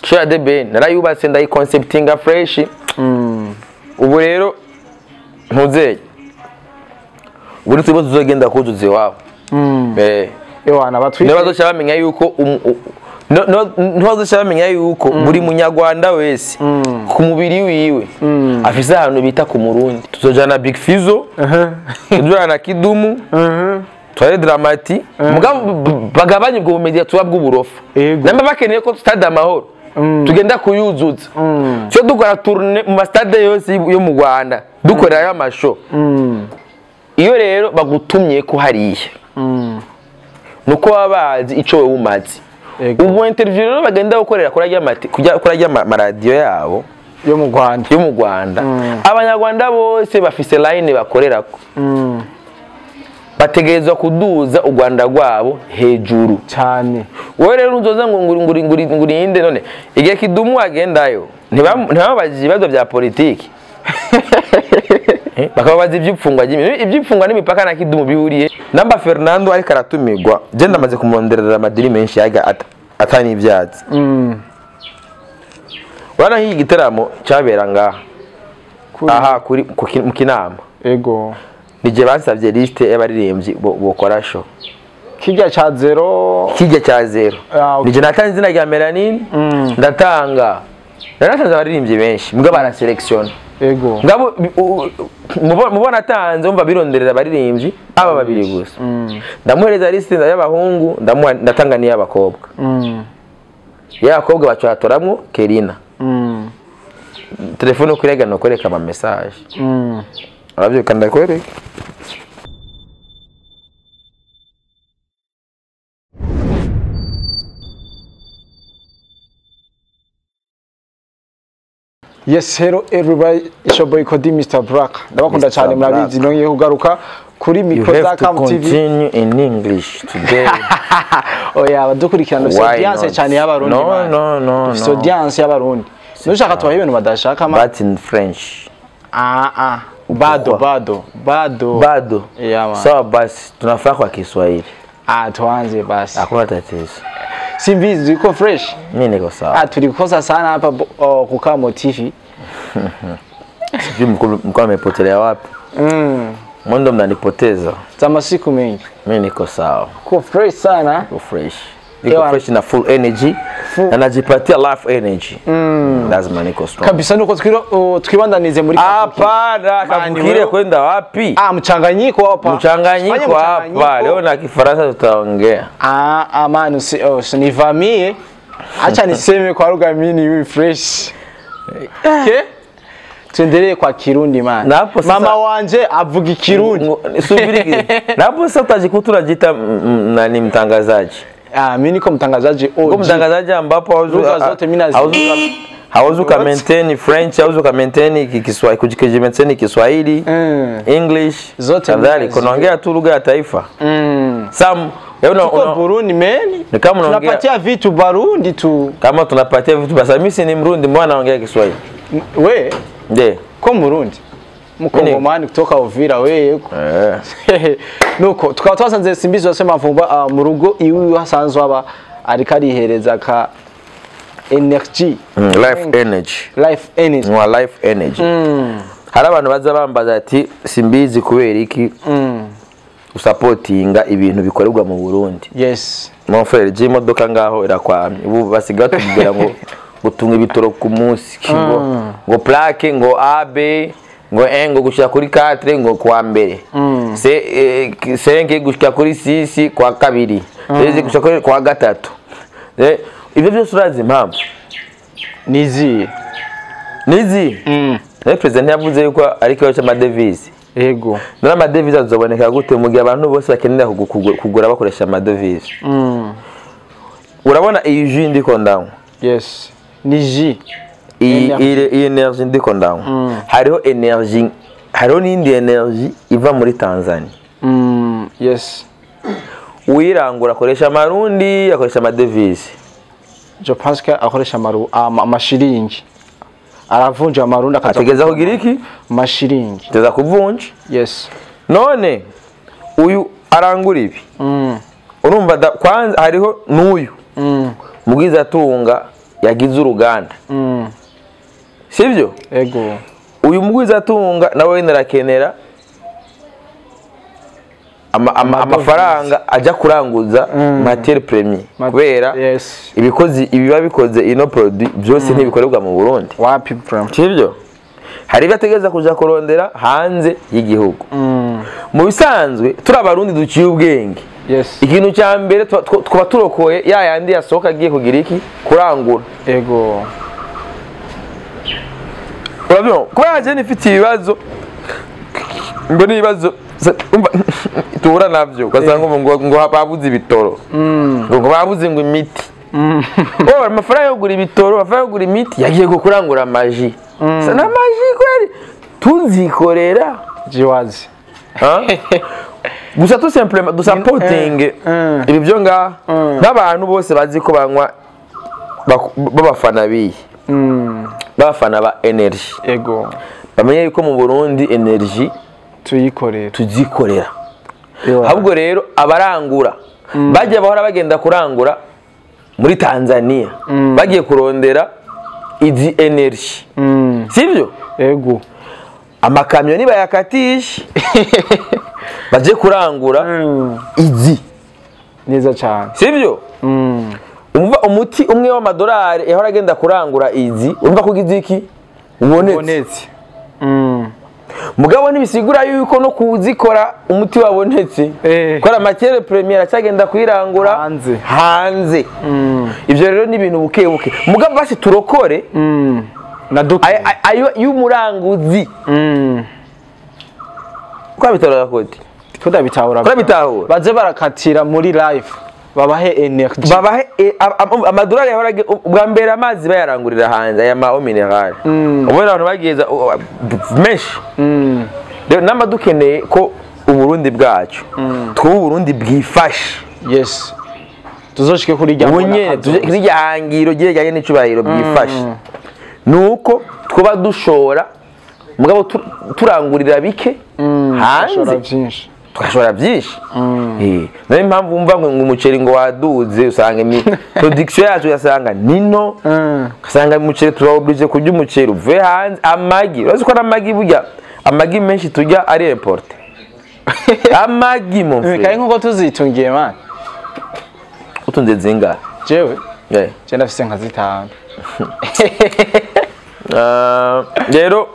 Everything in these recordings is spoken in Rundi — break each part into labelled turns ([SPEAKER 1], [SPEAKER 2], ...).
[SPEAKER 1] Share the Ben narayubatse ndayiconceptinga fresh ubu rero ntuzeye ubu tubo tuzogenda kuzuze wabo
[SPEAKER 2] ewana batwite
[SPEAKER 1] nibazo cyabamenya yuko ntibazo cyabamenya yuko buri munyarwanda wese ku mubiri wiwe afise ahantu bita ku Murundi tuzojana Big Fizzo tuzojana Kidumu tware Dramati mugabo bagabanye ubwo media tuba bw'uburofa namba bakeneye ko stade amahoro tugenda kuyuzuza cyo dukora tourne mu stade yose yo mu Rwanda dukorera amasho iyo rero bagutumye ko hariye nuko wabazi ico we umazi ubu interview rero bagenda gukorera kurajya radio yabo
[SPEAKER 2] yo mu Rwanda
[SPEAKER 1] abanyarwanda bose bafise line bakorerako bategerezwa kuduza u Rwanda rwabo hejuru
[SPEAKER 2] cyane
[SPEAKER 1] wowe rero uzoza ngo nguri inde none igihe Kidumu agendayo ntibabaje ibibazo bya politiki bakabaza iby'ipfungwa n'imipaka na Kidumu bihuriye namba Fernando ariko aratumirwa je ndamaze kumonderera amadiri menshi yaga atani ibyatsi wana hii giteramo cyabera ngaha aha kuri mu Kinama nije bansavye liste y'abaririmbyi bokora show
[SPEAKER 2] kijya cha zero
[SPEAKER 1] nije natanze izina rya Melanine ndatanga naratanze abaririmbyi benshi mbwa bara selection ngabo mubona atanze umva bironderera abaririmbyi aba babiri gusa ndamuhereza liste y'abahungu ndatanga ni y'abakobwa y'abakobwa bacatoramwo Kerina telefone kurega no koreka ama message Arabyo kanda kwereka
[SPEAKER 2] Yes, hello everybody, it's your boy Kodi Mr. Black. Ndabakunda cyane murabizi nongeye kugaruka kuri micro za Cam TV.
[SPEAKER 1] Continue in English today.
[SPEAKER 2] Oya badukurikirana so audience cyane y'abarundi.
[SPEAKER 1] No.
[SPEAKER 2] So audience y'abarundi. Nushaka twahe ibintu badashaka ma.
[SPEAKER 1] But in French.
[SPEAKER 2] Bado.
[SPEAKER 1] Yeah, sawa basi tunafaa kwa Kiswahili.
[SPEAKER 2] Tuanze basi.
[SPEAKER 1] Hakuna tatizo.
[SPEAKER 2] Simbizi uko fresh?
[SPEAKER 1] Mimi niko sawa.
[SPEAKER 2] Tulikosa sana hapa kukaa TV.
[SPEAKER 1] Sijui mko mmepotelea wapi? Mwendo mnanipoteza.
[SPEAKER 2] Za siku mengi.
[SPEAKER 1] Mimi niko sawa.
[SPEAKER 2] Uko fresh sana?
[SPEAKER 1] Uko fresh. Niko fresh na full energy. Na najipatia life energy. Lazima niko strong.
[SPEAKER 2] Kabisa nuko twibandanize muri
[SPEAKER 1] hapana kavukire kwenda wapi?
[SPEAKER 2] Mchanganyiko hapa.
[SPEAKER 1] Mchanganyiko hapa. Leo na Kifaransa tutaongea.
[SPEAKER 2] Man usinivamie. Acha niseme kwa lugha mimi fresh. Okay? Tuendelee kwa Kirundi man. Mama wanje avuga Kirundi.
[SPEAKER 1] Subiri. Napo sasa utajikuta unajita nani mtangazaji.
[SPEAKER 2] Mimi niko mtangazaji OG.
[SPEAKER 1] Uko mtangazaji ambapo hauzu ka maintain French, hauzu ka maintain Kiswahili, kujikeje maintain Kiswahili, English,
[SPEAKER 2] zote
[SPEAKER 1] kadhalika kunaongea tu lugha ya taifa. Some
[SPEAKER 2] uko Burundi meni. Tunapatia vitu Burundi tu.
[SPEAKER 1] Kama tunapatia vitu basi mimi si ni Mrundi mbona naongea Kiswahili?
[SPEAKER 2] We?
[SPEAKER 1] Ndio.
[SPEAKER 2] Ko Burundi. Mukongomani kutoka Uvira wewe. Nuko tukaba twasanze Simbizi wasema mvumba mu rugo iwi hasanzwe aba ariko arihereza ka energy.
[SPEAKER 1] Life energy. Hari abantu baza bambaza ati Simbizi kubera iki usupportinga ibintu bikorerwa mu Burundi.
[SPEAKER 2] Yes.
[SPEAKER 1] Mon frère je imodoka ngaho irakwamye. Ubu basiga tubwira ngo gutunga ibitoro ku munsi ngo plaque ngo AB ngo gushika kuri 4 ngo kwa mbere. 5 gushika kuri 6 kwa kabiri. 6 gushika kuri kwa gatatu. Ibyo byose urazi impamvu.
[SPEAKER 2] Nizi.
[SPEAKER 1] President yavuze yuko ariko yacha amadevize.
[SPEAKER 2] Yego.
[SPEAKER 1] None amadevize azoboneka gute mu gihe abantu bose bakenera kugura bakoresha amadevize. Urabona iyi jus ndiko ndawo.
[SPEAKER 2] Yes. Ni jus.
[SPEAKER 1] Iyi energy ndiko ndawo. Hariho energy, hariho n'indi energy iva muri Tanzania.
[SPEAKER 2] Yes.
[SPEAKER 1] Uyirangura akoresha amarundi, akoresha amadevize.
[SPEAKER 2] Je pense que akoresha amashiringi. Aravunja amarundi
[SPEAKER 1] akategeza kugira iki?
[SPEAKER 2] Mashiringi.
[SPEAKER 1] Teza kuvunja?
[SPEAKER 2] Yes.
[SPEAKER 1] None uyu arangura ibi. Urumva kwanza hariho n'uyu. Mugiza tunga yagize uruganda sibyo
[SPEAKER 2] ego
[SPEAKER 1] uyu mugwizatunga nawe narakenera amafaranga ajya kuranguza matière première kubera ibikozi ibiba bikoze ino produit byose ntibikorerwa mu Burundi
[SPEAKER 2] wapi from
[SPEAKER 1] sibyo hari bategeza kuja kurondera hanze y'igihugu mu bisanzwe turi abarundi duciye ubwenge ikintu cya mbere twaba turokoye ya yandi yasohoka agiye kugira iki kurangura
[SPEAKER 2] ego
[SPEAKER 1] urabyo kuba je nifite ibibazo ngo ni ibibazo tuhura navyo ugasanga ngo babuze ibitoro ngo babuze ngo imiti amafaranga yo kugura ibitoro amafaranga yo kugura imiti yagiye gukurangura amaji sana amaji kweli tunzikorera
[SPEAKER 2] jiwazi
[SPEAKER 1] gusa tu simplement du supporting ibi byo nga n'abantu bose bazi ko banywa babafana biyi bafana ba energy
[SPEAKER 2] ego
[SPEAKER 1] bamenye yuko mu Burundi energy tuzikorera ahubwo rero abarangura bajya bahora bagenda kurangura muri Tanzania bagiye kurondera izi energy sibyo
[SPEAKER 2] ego
[SPEAKER 1] amakamyo ni bayakatisha baje kurangura izi
[SPEAKER 2] neza cyane
[SPEAKER 1] sibyo umva umuti umwe w'amadolari yahora agenda kurangura izi umva kugize iki ubonetse mugabo nibisigura yuko no kuzikora umuti wabonetse kora matière première cyagenda kwirangura hanze ivyo rero ni ibintu buke mugabo basi turokore
[SPEAKER 2] na document
[SPEAKER 1] ayo y'umuranguzi kwa bitora kodi
[SPEAKER 2] bitahura baze barakatira muri live babahe energy
[SPEAKER 1] babahe amadolari yahora bwa mbere amazi bayarangurira hanze aya ma mineral ubona abantu bageza mesh rero namadukeneye ko uburundi bwacu two Burundi bwifashe
[SPEAKER 2] tuzoshike kuri
[SPEAKER 1] rya hangiro giye n'icubahiro bwifashe nuko twoba dushora mugabo turangurira bike hanze tukashora byinshi nayo impamvu umva ngo umuceri ngo waduze usanga ni production yacu yasanga nino usanga umuceri turabuje kurya umuceri uvuye hanze amagi urazi ko amagi burya amagi menshi turya ari importe amagi mon frère
[SPEAKER 2] kai nkuko tuzitungiye man
[SPEAKER 1] utunze zinga
[SPEAKER 2] jewe je ndafise nka zitanu
[SPEAKER 1] rero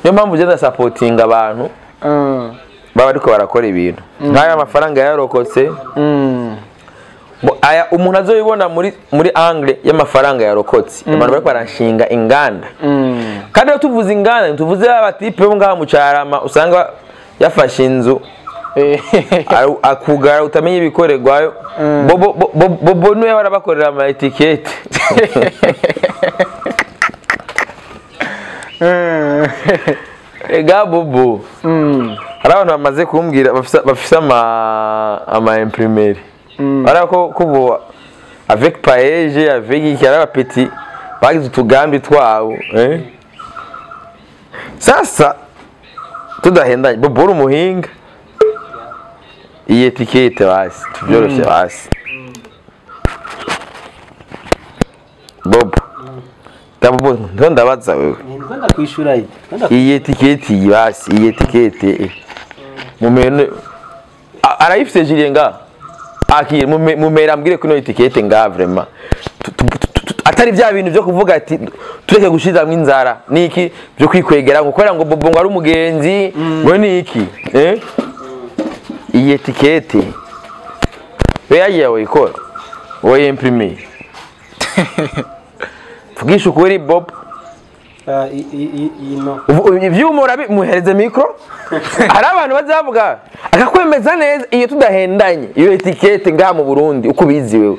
[SPEAKER 1] niyo mpamvu je supporting abantu baba ariko barakora ibintu nk'aya mafaranga yarokotse aya umuntu azoyibona muri angle y'amafaranga yarokotse abantu bariko baranshinga inganda kandi iyo tuvuze inganda tuvuze abatipe bo ngaha mu Carama usanga yafashe inzu akugara utamenye ibikorerwayo bobo niwe barabakorera ama etiquette ega bobo hari abantu bamaze kumbwira bafise ama imprimerie barako kubo avec paege avec ikara petit bagize utugambi twabo sasa tudahendanye bobo umuhinga iyi etiquette basi tubyoroshe basi bobo Tabo ndabaza wewe.
[SPEAKER 3] Nkwenda kwishura iyi.
[SPEAKER 1] Iyi etiquette yibasi, iyi etiquette. Mumene arayifite jirenga. Akiri mumera ambwire ko no etiquette nga vraiment. Atari bya bintu byo kuvuga ati tureke gushiza mwinzara. Niki byo kwikwegera ngo kwera ngo bobo ngo ari umugenzi. Ngo niki? Iyi etiquette. Weya wikora. Woye imprimer. Fugisha ukuri Bob. Ivyumura muhereze mikro. Hari abantu bazavuga akakwemeza neza iyo tudahendanye iyo etiquette nga mu Burundi uko bizi wewe.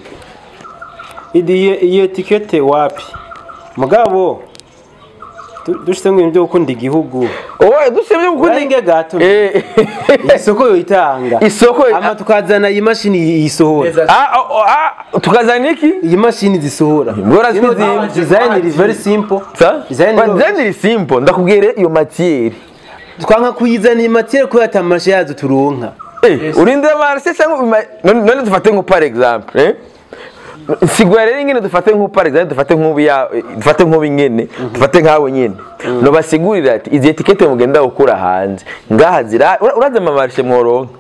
[SPEAKER 3] Iyo etiquette wapi? Mugabo dushite ngo ibyo gukunda igihugu.
[SPEAKER 1] Owe dushite ibyo gukunda
[SPEAKER 3] inge gato. Isoko yo itanga.
[SPEAKER 1] Isoko
[SPEAKER 3] ama tukazana iyi mashini yisohora.
[SPEAKER 1] Tukazana iki?
[SPEAKER 3] Iyi mashini zisohora.
[SPEAKER 1] Ngora
[SPEAKER 3] design is very simple.
[SPEAKER 1] Design is simple. Ndakubwire iyo matière.
[SPEAKER 3] Twanka kuyizana iyi matière ko yatamashe yazo turonka.
[SPEAKER 1] Urinde marse cyangwa none dufate ngo par exemple, sigura rero ingene dufate nk'upari dufate nk'ubu ingene dufate nk'abo nyene no basigurira ati izi etikete mugenda gukura hanze ngaha zira uraze amabarishe mworonka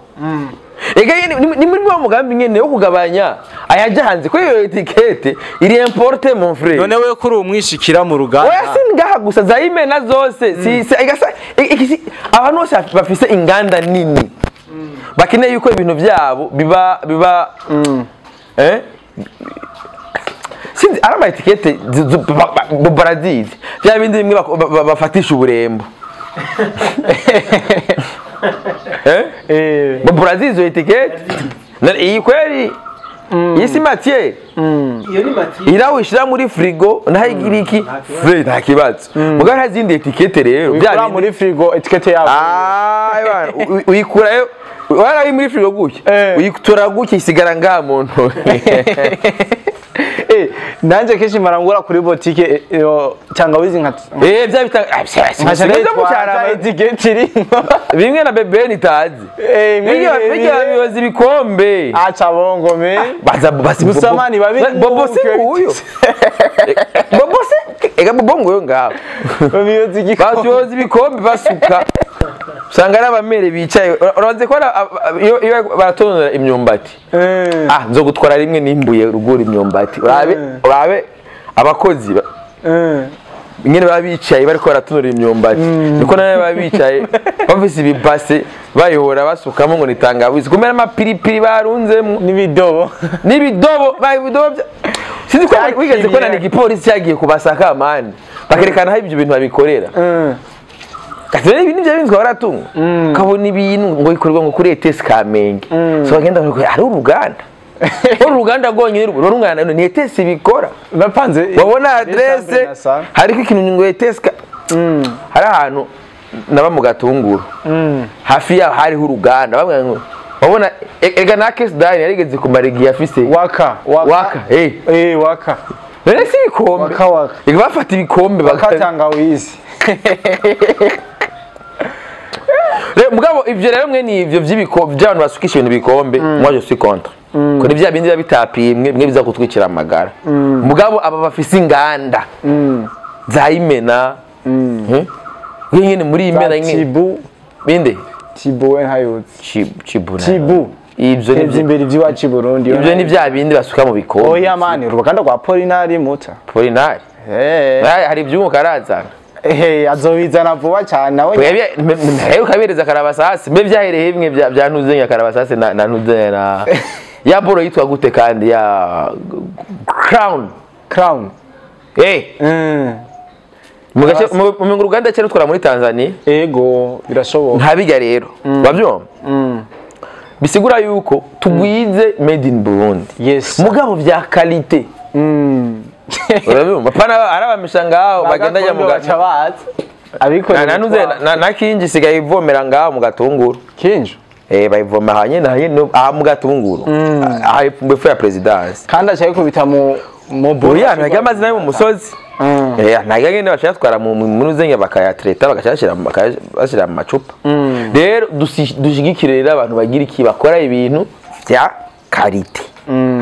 [SPEAKER 1] ega ni muri wa mugambi nyene yo kugabanya ayaje hanze ko iyo etikete iri importe mon frère
[SPEAKER 2] none we kuri umwishikira mu ruganda
[SPEAKER 1] oya singaha gusa zayimena zose si egasa abantu bose bafise inganda nini bakeneye yuko ibintu byabo biba sinzi arama etikete barazizi bya bindi bimwe bafatisha uburembo barazizi etikete iyi kweri isi matière
[SPEAKER 3] iyo ni matière
[SPEAKER 1] irawishira muri frigo nahigira iki free nta kibazo muga nta zindi etikete rero
[SPEAKER 2] bya muri frigo etikete yabo
[SPEAKER 1] bana uyikurayo wari muri frigo gutya uyitora gutya isigara ngaha muntu
[SPEAKER 2] nanje kenshi marangura kuri boutique cyangwa wizi nka
[SPEAKER 1] bya bitanga
[SPEAKER 2] etikete iri
[SPEAKER 1] bimwe na bebe nitazi bijya bibaza ibikombe
[SPEAKER 2] acha bongo me
[SPEAKER 1] basi
[SPEAKER 2] musamani babiri
[SPEAKER 1] bobo se uyo bobo se ega bobo ngo ngaho
[SPEAKER 2] babiyoza igikombe
[SPEAKER 1] basiyoza ibikombe basuka usanga ari abamere bicaye urabanze ko iyo baratonora imyumbati nzo gutwara rimwe nimbuye rugura imyumbati urabe abakozi ingene baba bicaye bariko baratonora imyumbati niko nawe baba bicaye bafise ibibase bayihora basukamo ngo nitangawizi kumera amapiripiri barunzemo
[SPEAKER 2] n'ibidobo
[SPEAKER 1] sinzi ko wigeze ko nani igipolisi cyagiye kubasaka amani bakerekana aho ibyo bintu babikorera Katene ibintu bya binzwa baratunga kabona ibintu ngo ikorwa ngo kuri ETS Kamenge so bagenda ngo ari uruganda uruganda gonyine rurungana ni ETS bikora
[SPEAKER 2] bapanze
[SPEAKER 1] babona adresse hariko ikintu ngo ETS hari ahantu naba mu Gatunguru hafi ya hari uruganda bamwe ngo babona ega na case dine yarigeze kumara igihe afise
[SPEAKER 2] waka
[SPEAKER 1] waka
[SPEAKER 2] waka
[SPEAKER 1] rero si ibikombe ega bafata ibikombe
[SPEAKER 2] bakatanga wizi
[SPEAKER 1] mugabo ivyo rero mwe ni ivyo vy'ibikombe by'abantu basukisha ibintu bikombe moi je suis contre ko ni bya bindi babitapimwe mwe biza kutwikira amagara mugabo aba bafise inganda zayimena nyine muri imena nyine
[SPEAKER 2] Tibu
[SPEAKER 1] binde
[SPEAKER 2] Tibu we hayutse
[SPEAKER 1] Tibu ivyo
[SPEAKER 2] ni imbere by'iwacu Burundi
[SPEAKER 1] ivyo ni bya bindi basuka mu bikombe
[SPEAKER 2] oya mani uruganda rwa Polinari muta
[SPEAKER 1] Polinari hari ibyumu karazana
[SPEAKER 2] azobizana vuba cyane nawe
[SPEAKER 1] rero kabereza karabasasi mbe byahereye bimwe bya ntuzenya karabasasi na ntuzenya ya boro yitwa gute kandi ya crown mugace mu Ruganda cyane twara muri Tanzania
[SPEAKER 2] ego birashoboka
[SPEAKER 1] ntabijya rero bavyumva bisigura yuko tugwize made in Burundi
[SPEAKER 2] yes
[SPEAKER 1] mugabo bya qualité urabumva pana arabamisha ngaho bagenda ya mugaca
[SPEAKER 2] abikora
[SPEAKER 1] na kinji sigaye ivomera ngaho mu Gatunguru
[SPEAKER 2] kinji
[SPEAKER 1] bayivoma hanye mu Gatunguru befu ya presidence
[SPEAKER 2] kandi achaye kubita mu
[SPEAKER 1] buriya ntaga amazina yo mu musozi ntaga ngene bacatwara mu nuzenya bakayatreta bagashashira mu macupa rero dushigikire rero abantu bagira iki bakora ibintu bya qualité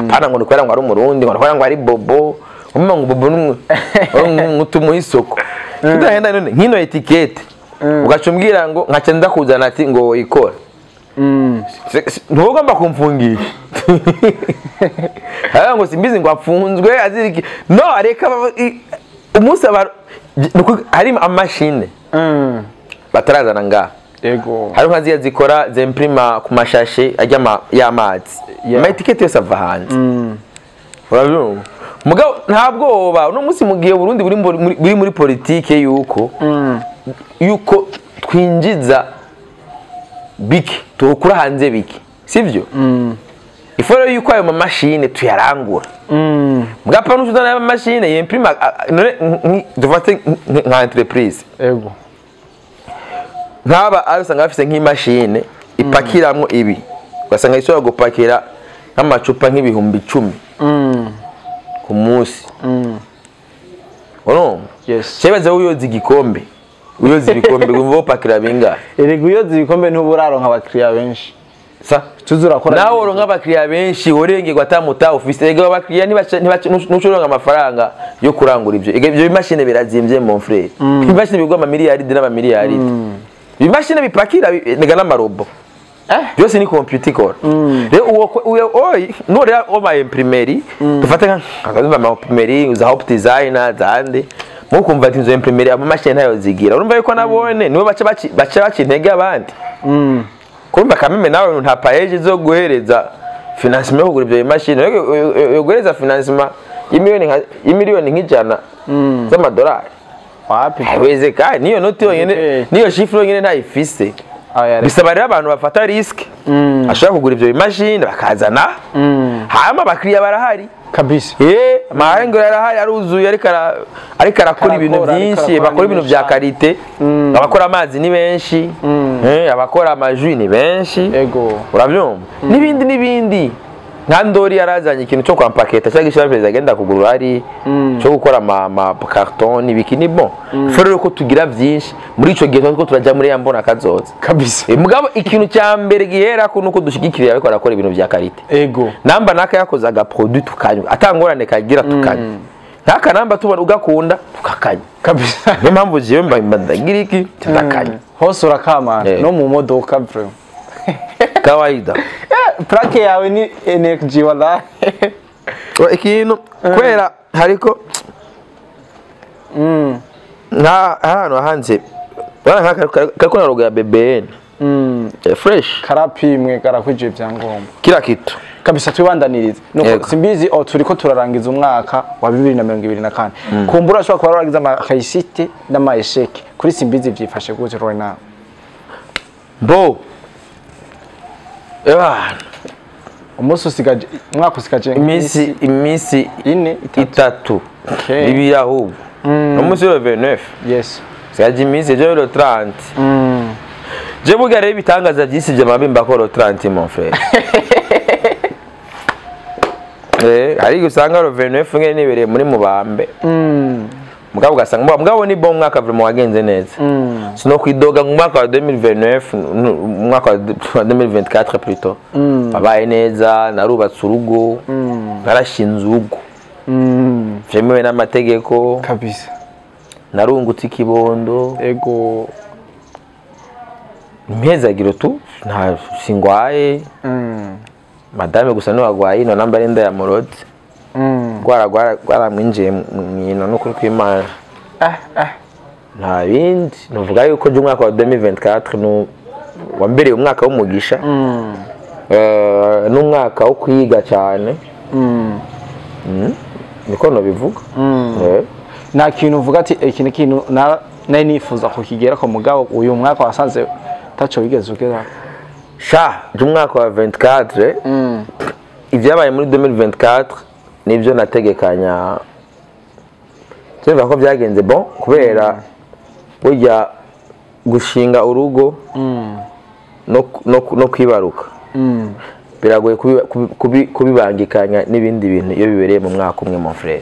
[SPEAKER 1] apana ngo nikwera ngo ari umurundi ngo nikwera ngo ari bobo umma ngo bobo n'umutumu isoko tudahenda none nkino etikete ugacumbwira ngo nkace ndakuzana ati ngo ikora ntugomba kumfungisha ngo simbizi ngo apfunzwe aziriki no areka umunsi hari amashine batarazana ngaha
[SPEAKER 2] ego
[SPEAKER 1] hari nkaziya zikora zemprima ku mashashe ajya y'amazi ama etikete yose ava hanze urabyo mugabo ntabwo uno munsi mu gihe Burundi buri muri politike yuko twinjiza biki tukura hanze biki sivyo iforo yuko ayo mashine tuyarangura mugapa n'uzana ayo mashine yemprima dufate nka entreprise
[SPEAKER 2] ego
[SPEAKER 1] nkaba arusanga bafise nk'imashine ipakiramwo ibi ugasanga ishobora gupakira nk'amacupa nk'ibihumbi 10 ku munsi
[SPEAKER 2] yes
[SPEAKER 1] shebaze uyoza igikombe uyoza ibikombe ngo upakira binga
[SPEAKER 2] erego uyoza ibikombe ntuburaro nk'abakiriya benshi
[SPEAKER 1] sa
[SPEAKER 2] tuzura kora
[SPEAKER 1] nawe uronka abakiriya benshi urengerwa atamuta office ega abakiriya ntushobora amafaranga yo kurangura ibyo bimashine birazimvye mon frère ibimashine bigwa amamiliyari n'amamiliyari ibimashine bipakira nega n'amarobo byose ni computer ikora rero uwo nore oma imprimerie dufate nk'akazi ama imprimerie za hop designer zande mukumva ati izo imprimerie amamashine ntayo zigira urumva yuko nabone niwe baca intege abandi kumva kameme nawe nta payeje zo guhereza financement yo kugura ibyo bimashine yo guhereza financement y'imiliyoni nk'ijana z'amadolari
[SPEAKER 2] wapi
[SPEAKER 1] weze kandi niyo noti yonyene niyo chiffre yonyene ntayifise bisaba rero abantu bafata risk ashaka kugura ibyo bimashine bakazana hama abakiriya barahari
[SPEAKER 2] kabisa
[SPEAKER 1] amahengo yarahari aruzuye ariko arakora ibintu byinshi bakora ibintu bya karite abakora amazi ni benshi abakora amajwi ni benshi urabyumva n'ibindi nka ndori yarazanye ikintu cyo kwampaketa cyangwa ishyirahamwe agenda kugura ari cyo gukora ama carton ibikini bon fero ko tugira byinshi muri ico gihe twako turajya muri yambona kazoza
[SPEAKER 2] kabisa
[SPEAKER 1] mugabo ikintu cya mbere gihera ko nuko dushigikiriye ariko arakora ibintu bya karite namba naka yakoze aga produit tukanywa atangorane kagira tukanywa ntaka namba tubona ugakunda tukakanya
[SPEAKER 2] kabisa
[SPEAKER 1] niyo mpamvu jiwe mbandagira iki tutakanya
[SPEAKER 2] hose urakamana no mu modoka bro
[SPEAKER 1] kawaida
[SPEAKER 2] plaque yawe ni energy wala
[SPEAKER 1] ikintu kwera hariko nta hano hanze bana kako na logo ya BBN fresh
[SPEAKER 2] karapimwe karakwije byangombwa
[SPEAKER 1] kila kitu
[SPEAKER 2] kabisa tubandanirize nuko simbizi turiko turarangiza umwaka wa 2024 kumbura ashobora kuba rarangiza ama réussite n'ama échec kuri simbizi byifashe gute right now
[SPEAKER 1] bo
[SPEAKER 2] umunsi usigaje umwaka usigaje
[SPEAKER 1] imisi ine itatu ibiri ahubwo umunsi wa 29
[SPEAKER 2] yes
[SPEAKER 1] sigaje imisi je le 30 je bugare ibitangaza byisi je mabimba ko le 30 mon frère ari gusanga le 29 ngene nibereye muri mubambe mugabo gasanga mugabo ni bon mwaka vraiment wagenze neza sino kwidoga mu mwaka wa 2029 mwaka wa 2024 plutôt babaye neza narubatse urugo narashinze urugo jemewe n'amategeko
[SPEAKER 2] kabisa
[SPEAKER 1] narungutse ikibondo impezagiro tu nta singwaye madame gusa no wagwaye no namba renda ya morode gwara mwinjiye mwino no kuri kwimana nta bindi nuvuga yuko je umwaka wa 2024 no wambereye umwaka w'umugisha n'umwaka wo kwiga cyane niko no bivuga
[SPEAKER 2] nta kintu uvuga ati iki kintu nari nifuza kukigera ko mugabo uyu mwaka wasanze tacho wigeze ugera
[SPEAKER 1] sha je umwaka wa 24 ibyabaye muri 2024 nibyo nategekanya cyumva ko byagenze bon kubera burya gushinga urugo no kwibaruka biragoye kubibangikanya n'ibindi bintu iyo bibereye mu mwaka umwe mon frère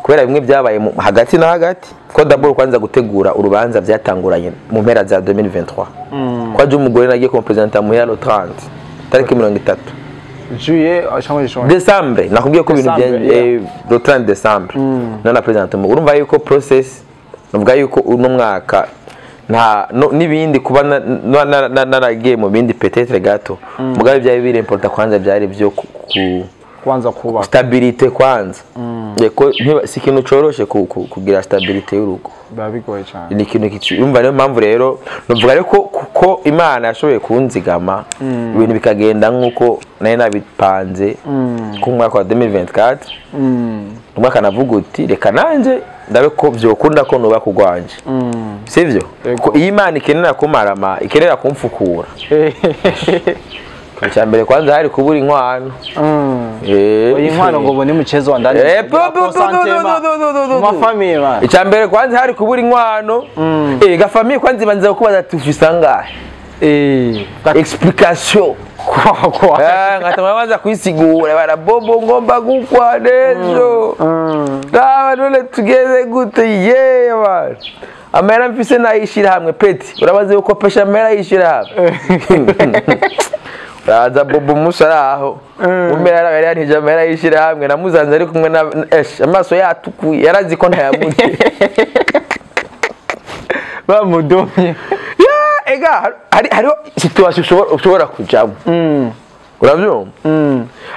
[SPEAKER 1] kubera bimwe byabaye hagati na hagati ko d'abord kwanza gutegura urubanza byatanguranye mu mpera za 2023 kwa je umugore nagiye kumpresenter mu yalo 30 tariki 30
[SPEAKER 2] juillet
[SPEAKER 1] décembre nakubwiye ko ibintu bya le 30 décembre nana presenter mu urumva yuko process nuvuga yuko uno mwaka nta nibindi kuba naragiye mu bindi peut-être gato mugabe byaye biri important kwanza byari byo
[SPEAKER 2] kwanza kuba
[SPEAKER 1] stabilité kwanza yeko si kintu coroshe kugira stabilité y'urugo
[SPEAKER 2] babigoye cyane
[SPEAKER 1] ni kintu cyumva niyo mpamvu rero nuvuga ariko kuko Imana yashoboye kunzigama ibintu bikagenda nkuko naye nabipanze ku mwaka wa 2024 umwaka navuga uti reka nanje ndabe ko byokunda ko nuba kugwanje sivyo ko Imana ikenera kumarama ikenera kumfukura cyambere kwanza hari kubura inkwano
[SPEAKER 2] inkwano ngo bone muchezo wa ndani mafamiye bana
[SPEAKER 1] cyambere kwanza hari kubura inkwano gafamiye kwanza banza kubaza tufisangahe explication
[SPEAKER 2] kwa
[SPEAKER 1] ngatama banza kwisigura bara bobo ngomba gukwa nejo dawa none tugeze gute yewe amera mfise nayishira hamwe peti urabaze uko pesha amera yishira hamwe raza Bobo Musa araho umera yari yanije amera yishira hamwe namuzanze ari kumwe na amaso yatukuye yarazi ko ntayamuti
[SPEAKER 2] bamudomye
[SPEAKER 1] ega hariho situation ushobora kujamo uravyumva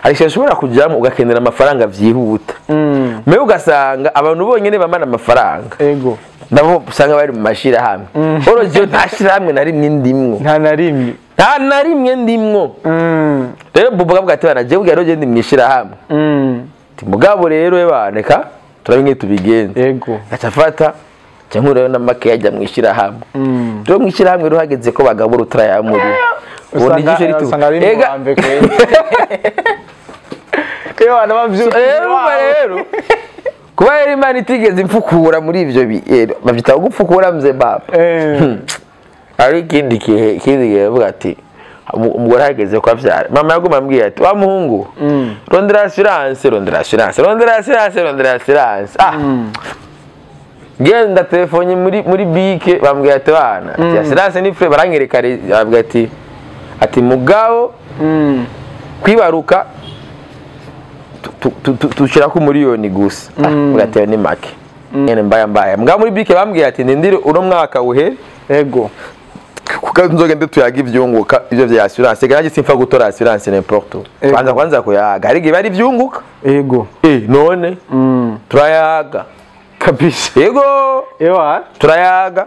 [SPEAKER 1] hari ikintu ushobora kujamo ugakenera amafaranga vyihuta mewe ugasanga abantu bonyene bamana amafaranga
[SPEAKER 2] ego
[SPEAKER 1] ndabo usanga bari mu mashira hamwe oroje ntashira hamwe nari ndimwo
[SPEAKER 2] nta na rimwe
[SPEAKER 1] ndimwo rero Bobo gavuga ati bana je bwa roje ndi mwishira hamwe ti mugabo rero ebaneka turabinge tubigenze
[SPEAKER 2] ego
[SPEAKER 1] acafata cyangwa rero namake yajya mwishira hamwe rero mwishira hamwe ruhageze ko bagabura utrayamuri ubundi gisho ritu
[SPEAKER 2] ega yo ana bavyuka
[SPEAKER 1] rero kuba yari Imana itigeze impfukura muri ivyo bavyita gupfukura mze baba ari ikindi gihe avuga ati umugore hageze ko avyara mama yaguma ambwiye ati wa muhungu rondera assurance genda telefone muri bike bambwiye ati bana assurance ni free baranyereka bavuga ati mugabo kwibaruka tushira ku miliyoni gusa ugatewe ni make nyene mbaya mugabo muri bike bambwiye ati ndindire uno mwaka uhe
[SPEAKER 2] ego
[SPEAKER 1] kukanzogende tuyaga ivyunguka ivyo vya assurance ganje simfa gutora assurance n'importe kwanza kuyaga hari gihe bari vyunguka
[SPEAKER 2] ego
[SPEAKER 1] none turayaga
[SPEAKER 2] kabisa
[SPEAKER 1] ego
[SPEAKER 2] ewa
[SPEAKER 1] turayaga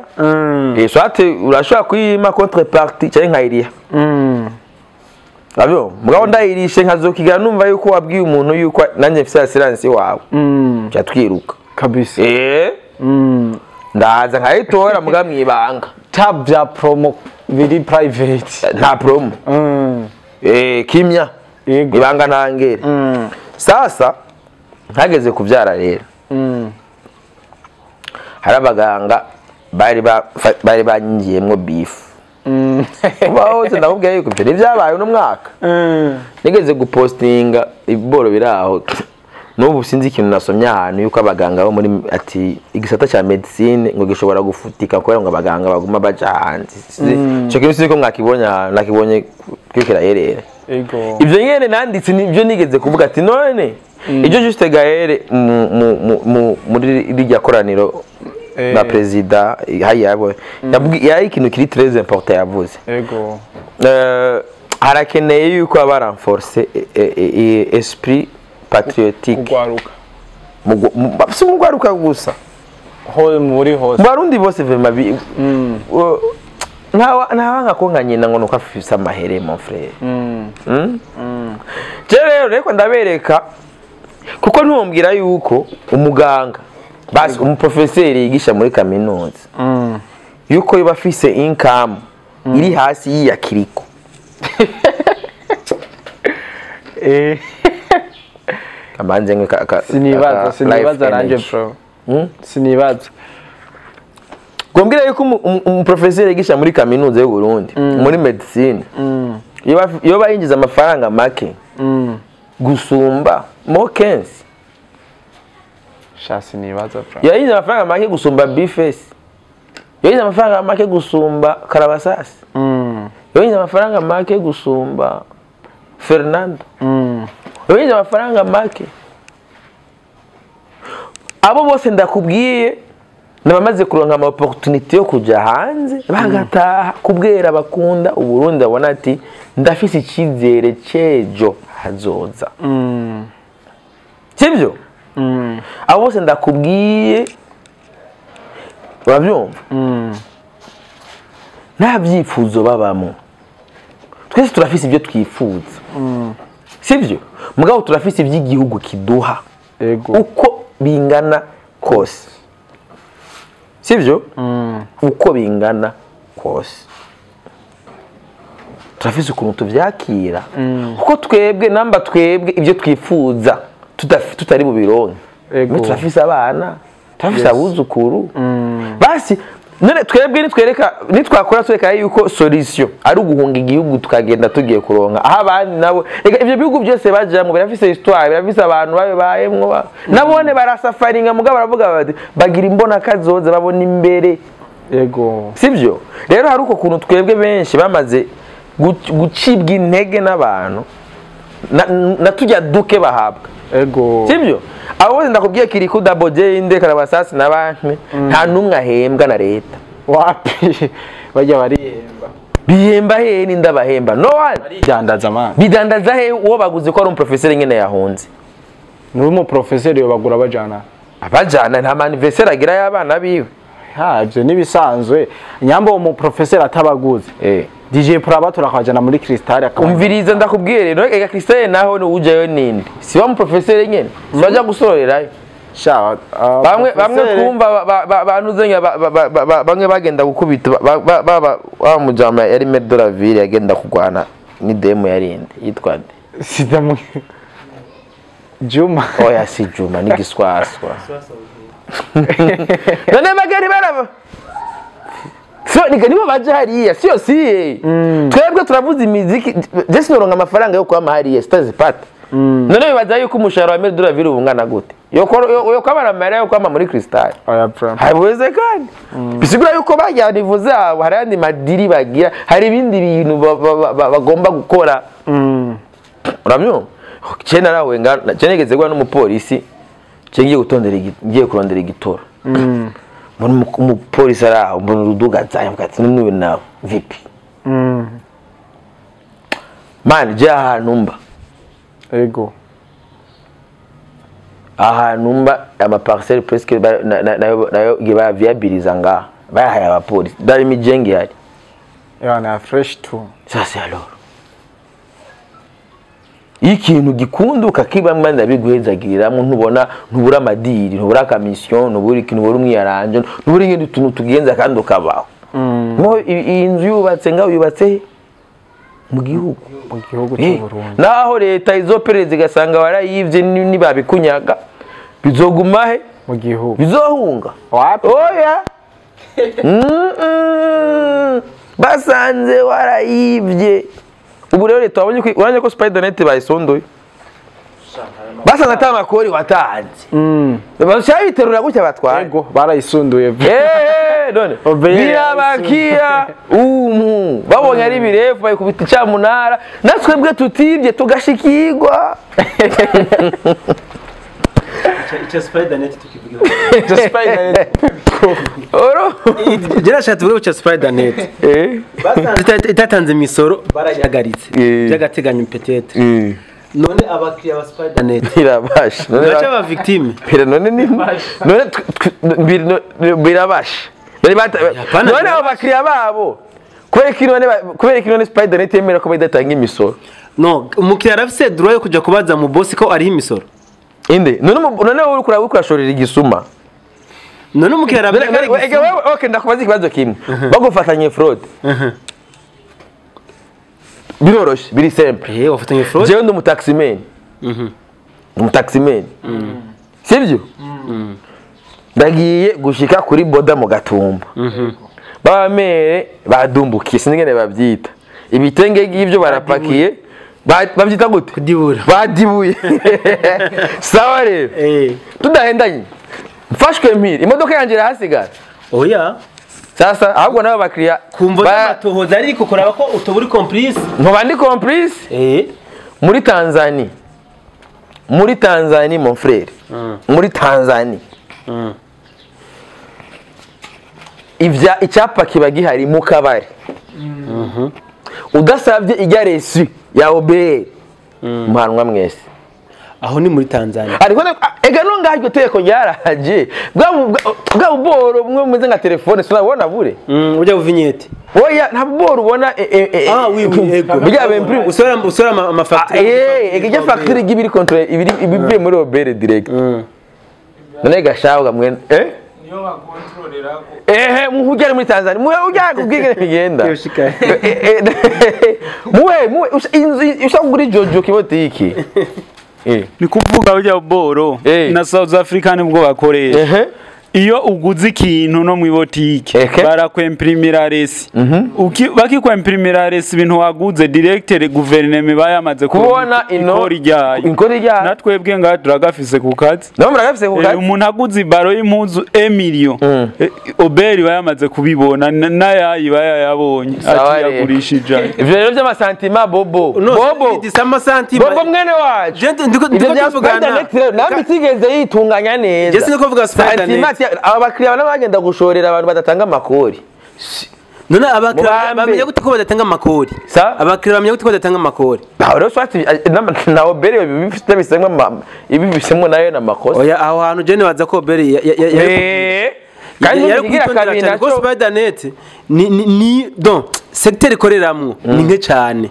[SPEAKER 1] swate urashobora kuyima contrepartie cyangwa nkayiriya abyo mugabo ndayirishe nkazokigira numva yuko wabwiye umuntu yuko nanjye mfise assurance wawe cyatwiruka
[SPEAKER 2] kabisa
[SPEAKER 1] ndaza nkayitora mugabo mwibanga
[SPEAKER 2] tab bya promo biri private
[SPEAKER 1] nta promo kimya ibanga ntangere sasa ntageze kubyara rero hari abaganga bari banyingiyemwo beef baho ndakubwiye yuko ibyo byabaye uno mwaka nigeze gupostinga ibiboro biraho n'ubu sinzi ikintu nasomye ahantu yuko abaganga bo muri ati igisata cya medicine ngo gishobora gufutika kubera ngo abaganga baguma baja hanze cyo kintu siko mwakibonye nakibonye kwikira yerere ibyo nyene nanditse nibyo nigeze kuvuga ati none ibyo juste gahere muri rijya koraniro na president hayabo yayi ikintu kiri très important yavuze harakeneye yuko aba renforcer esprit patriotique mugwaruka gusa
[SPEAKER 2] muri hose
[SPEAKER 1] barundi bose vema ntabanga ko nkanyina ngo nuko afise amahere mon frère rero reko ndabereka kuko ntumbwira yuko umuganga basi umuprofeseri yigisha muri kaminuza yuko yoba afise income iri hasi y'iyakiriko kamanze ngo
[SPEAKER 2] sinibaza ranje bro sinibaza
[SPEAKER 1] gombwira yuko umuprofeseri yigisha muri kaminuza y'u Burundi muri medicine yoba yinjiza amafaranga make gusumba mo 15
[SPEAKER 2] shasi nibaza bro
[SPEAKER 1] yinjiza amafaranga make gusumba Bifes yinjiza amafaranga make gusumba Karabasasi yinjiza amafaranga make gusumba Fernando yinjiza amafaranga make abo bose ndakubwiye nabamaze kuronka ama opportunity yo kuja hanze bagataha kubwera bakunda uburundi abona ati ndafise ikizere cejo hazoza sibyo abo bose ndakubwiye bavyumva nta byifuzo babamo twese turafise ibyo twifuza sibyo mugabo turafise iby'igihugu kiduha uko bingana kose sibyo uko bingana kose turafise ukuntu tuvyakira kuko twebwe namba twebwe ibyo twifuza tutari mu bironke turafise abana turafise abuzukuru basi none twebwe nitwakora twereka yuko solution ari uguhunga igihugu tukagenda tugiye kuronka aho abandi nabo ivyo bihugu byose bajamwe birafise histoire birafise abantu babayemwo nabone barasafaringa mugabo baravuga bati bagira imbona kazoza babona imbere
[SPEAKER 2] yego
[SPEAKER 1] sivyo rero hari uko kuntu twebwe benshi bamaze gucibwa intege n'abantu na tujya duke bahabwa
[SPEAKER 2] ego
[SPEAKER 1] sibyo abo bose ndakubwiye Kiriku Double J inde Karabasasi n'abantu nta numwe ahembwa na leta
[SPEAKER 2] wapi bajya
[SPEAKER 1] bihemba he ni ndabahemba no one
[SPEAKER 2] bidandaza man
[SPEAKER 1] bidandaza he uwo baguze ko ari umuprofesseur nyene yahunze
[SPEAKER 2] ni umu professeur yo bagura bajana
[SPEAKER 1] abajana nta anniversaire agira y'abana biwe
[SPEAKER 2] ibyo nibisanzwe nyambo umu professeur atabaguze DJ Praba turakajana muri Crystal
[SPEAKER 1] umviriza ndakubwiye rero ega Crystal naho ni ujayo ninde si ba mu professeur nyene baje gusorerayo
[SPEAKER 2] sha
[SPEAKER 1] bamwe kumva banuzenya bamwe bagenda gukubita mujama yari Maître de la Ville yagenda kugwana ni demo yarinde yitwa
[SPEAKER 2] Sidamu Juma
[SPEAKER 1] oya si Juma ni giswaswa none bagari baraba so nibo baje hariya siyo si twebwe turavuza imiziki jesi noronka amafaranga yo kwama hariya sitazipata none bibaza yuko umushahara wa Maître de la Ville ubungana gute yo kwamara amara yo kwama muri Crystal habuze kandi bisigura yuko bajyana ivuze abo hari andi madiri bagira hari ibindi bintu bagomba gukora uramyo cyane nawe cyenegeze gwa n'umupolisi ngiye kurondera igitoro mbona umupolisi araho mbona uruduga zayambwatse n'umwe nawe vipi man je ahantu mba
[SPEAKER 2] ego
[SPEAKER 1] ahantu mba ama parcelle presque nayo giba viabiliza nga bayahaye abapolisi dari mijenge yari
[SPEAKER 2] yana fresh too
[SPEAKER 1] sasa alors ikintu gikunduka kibamwe ndabiguhezagiramo ntubura amadiri ntubura commission ntubura ikintu ntubura umwiyaranje ntubura ingendo tuntu tugenza kandi ukabaho mo inzu yubatse nga yubatse mu gihugu
[SPEAKER 2] cy'u Burundi
[SPEAKER 1] naho leta izopereza igasanga warayivye nibabikunyaga bizoguma he
[SPEAKER 2] mu gihugu
[SPEAKER 1] bizohunga
[SPEAKER 2] wapi
[SPEAKER 1] oya basanze warayivye ubu rero leta wabonye uranye ko Spidernet bayisondoye basanze atamakori watanze bashayiterura gutya batwara
[SPEAKER 2] ego barayisunduye
[SPEAKER 1] none birabakiya babonye ari birefu bayikubita cyamunara natwebwe tutibye tugashikirwa
[SPEAKER 3] icyo Spidernet tukivuga
[SPEAKER 2] icyo Spidernet
[SPEAKER 3] jera shatu bwo cyo Spidernet itatanze imisoro barayagaritse by'agateganyo petete none abakiriya ba Spidernet
[SPEAKER 1] birabasha
[SPEAKER 3] bacha ba victime
[SPEAKER 1] none ni none birabasha none abakiriya babo kubera kinone Spidernet yemera ko badatanga imisoro
[SPEAKER 3] no umukiriya arafise droit yo kujya kubaza mu boss ko ari imisoro
[SPEAKER 1] inde none uri kurashorera igisuma
[SPEAKER 3] none umukiriya arafise
[SPEAKER 1] okay ndakubaza ikibazo kimwe bagufatanye fraud biroroshe biri simple
[SPEAKER 3] wafatanye fraud
[SPEAKER 1] je ndi umutaximan umutaximan sibyo ndagiye gushika kuri boda mu Gatumba bamere badumbukiye sinigene babyita ibitenge y'ibyo barapakiye babyita gute
[SPEAKER 3] kudibura
[SPEAKER 1] badibuye sawa rero tudahendanye mfashwe mpiri imodoka yanjye irahasigara
[SPEAKER 3] oya
[SPEAKER 1] sasa ahubwo nabo bakiriya
[SPEAKER 3] kumva n'amatohoza ariko kuraba ko utoburi complice
[SPEAKER 1] ntobandi complice muri Tanzania mon frère muri Tanzania ivya icyapa kiba gihari mu kabari udasabye ijya resu ya OBR muhanwa mwese
[SPEAKER 3] aho ni muri Tanzania
[SPEAKER 1] ariko ega no ngahyo teko yaraje bwa boro mwe meze nka telefone sinabona bure
[SPEAKER 3] ujya vignette
[SPEAKER 1] oya nta boro ubona
[SPEAKER 3] ego
[SPEAKER 1] bijya bempri
[SPEAKER 3] usora ama facture
[SPEAKER 1] ega facture gibiri control ibiri muri OBR direct none gashaho gamwe
[SPEAKER 4] niyo bakontrolera ko
[SPEAKER 1] muhujya muri Tanzania muhe ujya kubwigene bigenda muhe ushakugura Jojo kibotiki
[SPEAKER 4] ni kuvuga ujya boro na South Africa nibwo bakoresha iyo uguze ikintu no mu botike
[SPEAKER 1] Eke.
[SPEAKER 4] barakwemprimira resi bakikwemprimira resi ibintu waguze directeur guverineme bayamaze
[SPEAKER 1] kubona
[SPEAKER 4] ikori ryayo natwebwe ngaha turagafise ku kazi
[SPEAKER 1] no muragafise ku kazi
[SPEAKER 4] umuntu aguze ibaro y'impuzu 1 million oberi bayamaze kubibona nayayi bayayabonye atiyagurishije
[SPEAKER 1] ivyo rero by'amasantima bobo bobo mwene wacu
[SPEAKER 3] ndiko kuvugana
[SPEAKER 1] nambi tigeze yitunganya neza
[SPEAKER 3] je siniko kuvuga Spidernet
[SPEAKER 1] abakiriya n'abagenda gushorera abantu badatanga amakori
[SPEAKER 3] none abakiriya bamenye gute ko badatanga amakori abakiriya bamenye gute ko badatanga amakori
[SPEAKER 1] rero swati na oberi bifite bisemwe ibi bisemwe nayo na makosa
[SPEAKER 3] oya aho hantu je nibaza ko oberi
[SPEAKER 1] kandi ngira kabinda
[SPEAKER 3] ko Spidernet ni donc secteur ikoreramwo ni nke cyane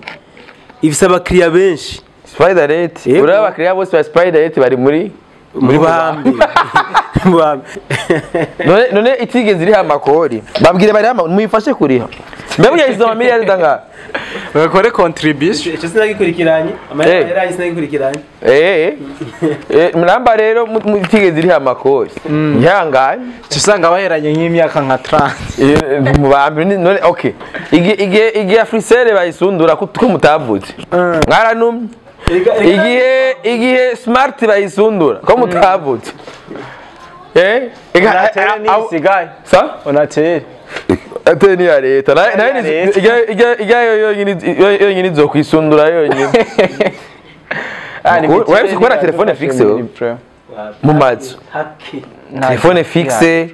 [SPEAKER 3] ifise abakiriya benshi
[SPEAKER 1] Spidernet uraba abakiriya bose ba Spidernet bari muri
[SPEAKER 3] bambi
[SPEAKER 1] none itigeze iriha amakori babwire bari muyifashe kuriha mbega yahize amamiliyari danga
[SPEAKER 2] bakore contribution
[SPEAKER 3] cyo sinagikurikiranye amahera sinagikurikiranye
[SPEAKER 1] muramba rero mutigeze iriha amakori ihanganye
[SPEAKER 2] usanga baheranye nk'imyaka nka 30
[SPEAKER 1] mu bambi none okay igihe Afrisere bayisundura ko mutavutse mwaranumye igihe smart bayisundura ko mutavutse
[SPEAKER 2] Onatere ni isigaye
[SPEAKER 1] sa
[SPEAKER 2] Onatere
[SPEAKER 1] ateni ya leta nayo yonyine zo kwisundura yonyine wewe ukora telefone fixe mu mazu telefone fixe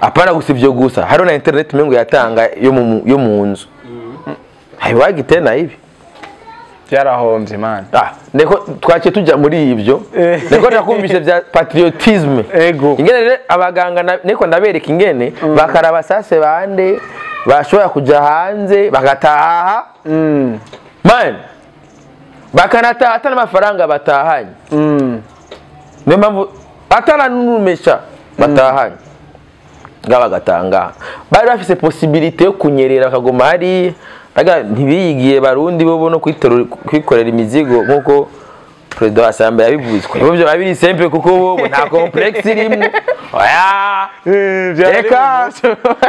[SPEAKER 1] apana gusivyo gusa haro na internet mengo yatanga yo mu nzu hayiwagite na ibi
[SPEAKER 2] byarahombye man
[SPEAKER 1] neko twace tujya muri ibyo neko nakumvishe bya patriotisme ingene rero abaganga neko ndabereka ingene bakaraba sase bande bashobora kuja hanze bagataha man bakanataha atana amafaranga batahanye niyo mpamvu atana numesha batahanye ngabagatanga bari bafise possibilité yo kunyerera bakagoma hari aga ntibiyigiye barundi bo no kwikorera imizigo nkuko president assemblée yabivuze ko byo babiri simple kuko bo nta complex irimo oya reka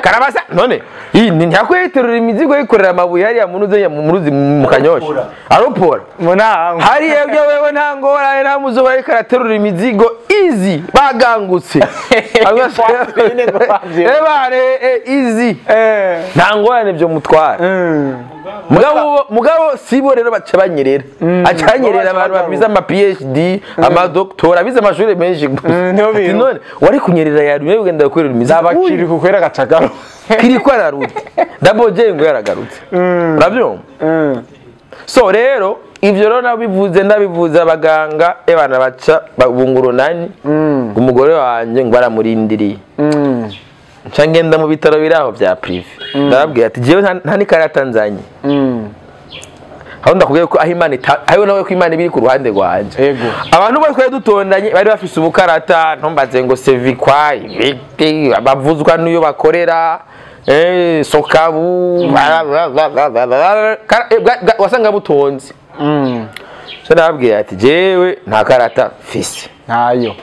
[SPEAKER 1] karabasa none iyi ntiyakwiterura imizigo yikorera amabuye hari ya munuze muruzi mu kanyosha aropora
[SPEAKER 2] mona
[SPEAKER 1] hari yebwe wewe nta ngora nta muzo bari karaterura imizigo easy bagangutse easy nta ngorane byo mutwara mugabo sibo rero baca banyerera acanyerera abantu babiza ama PhD ama doctor abiza amashuri menshi none wari kunyerera yaruye ugenda gukorera imizigo
[SPEAKER 2] zabakiri kukwera gacagaro
[SPEAKER 1] kiri kwararute double J ngo yaragarutse urabyo so rero ivyo rero ndabivuze abaganga ebana baca babunguro nani umugore wanje ngo baramurindiriye ncangenda mu bitaro biraho bya prive ndababwiye ati jewe nta ni karata nzanye aho ndakubwiye ko ahimana ayo nawe ko imana biri ku ruhande rwanje
[SPEAKER 2] yego
[SPEAKER 1] abantu bose twari dutondanye bari bafise ubukarata ntombaze ngo cervical bavuzwa niyo bakorera sokabu wasanga butonze so ndababwiye ati jewe nta karata fise
[SPEAKER 2] ntayo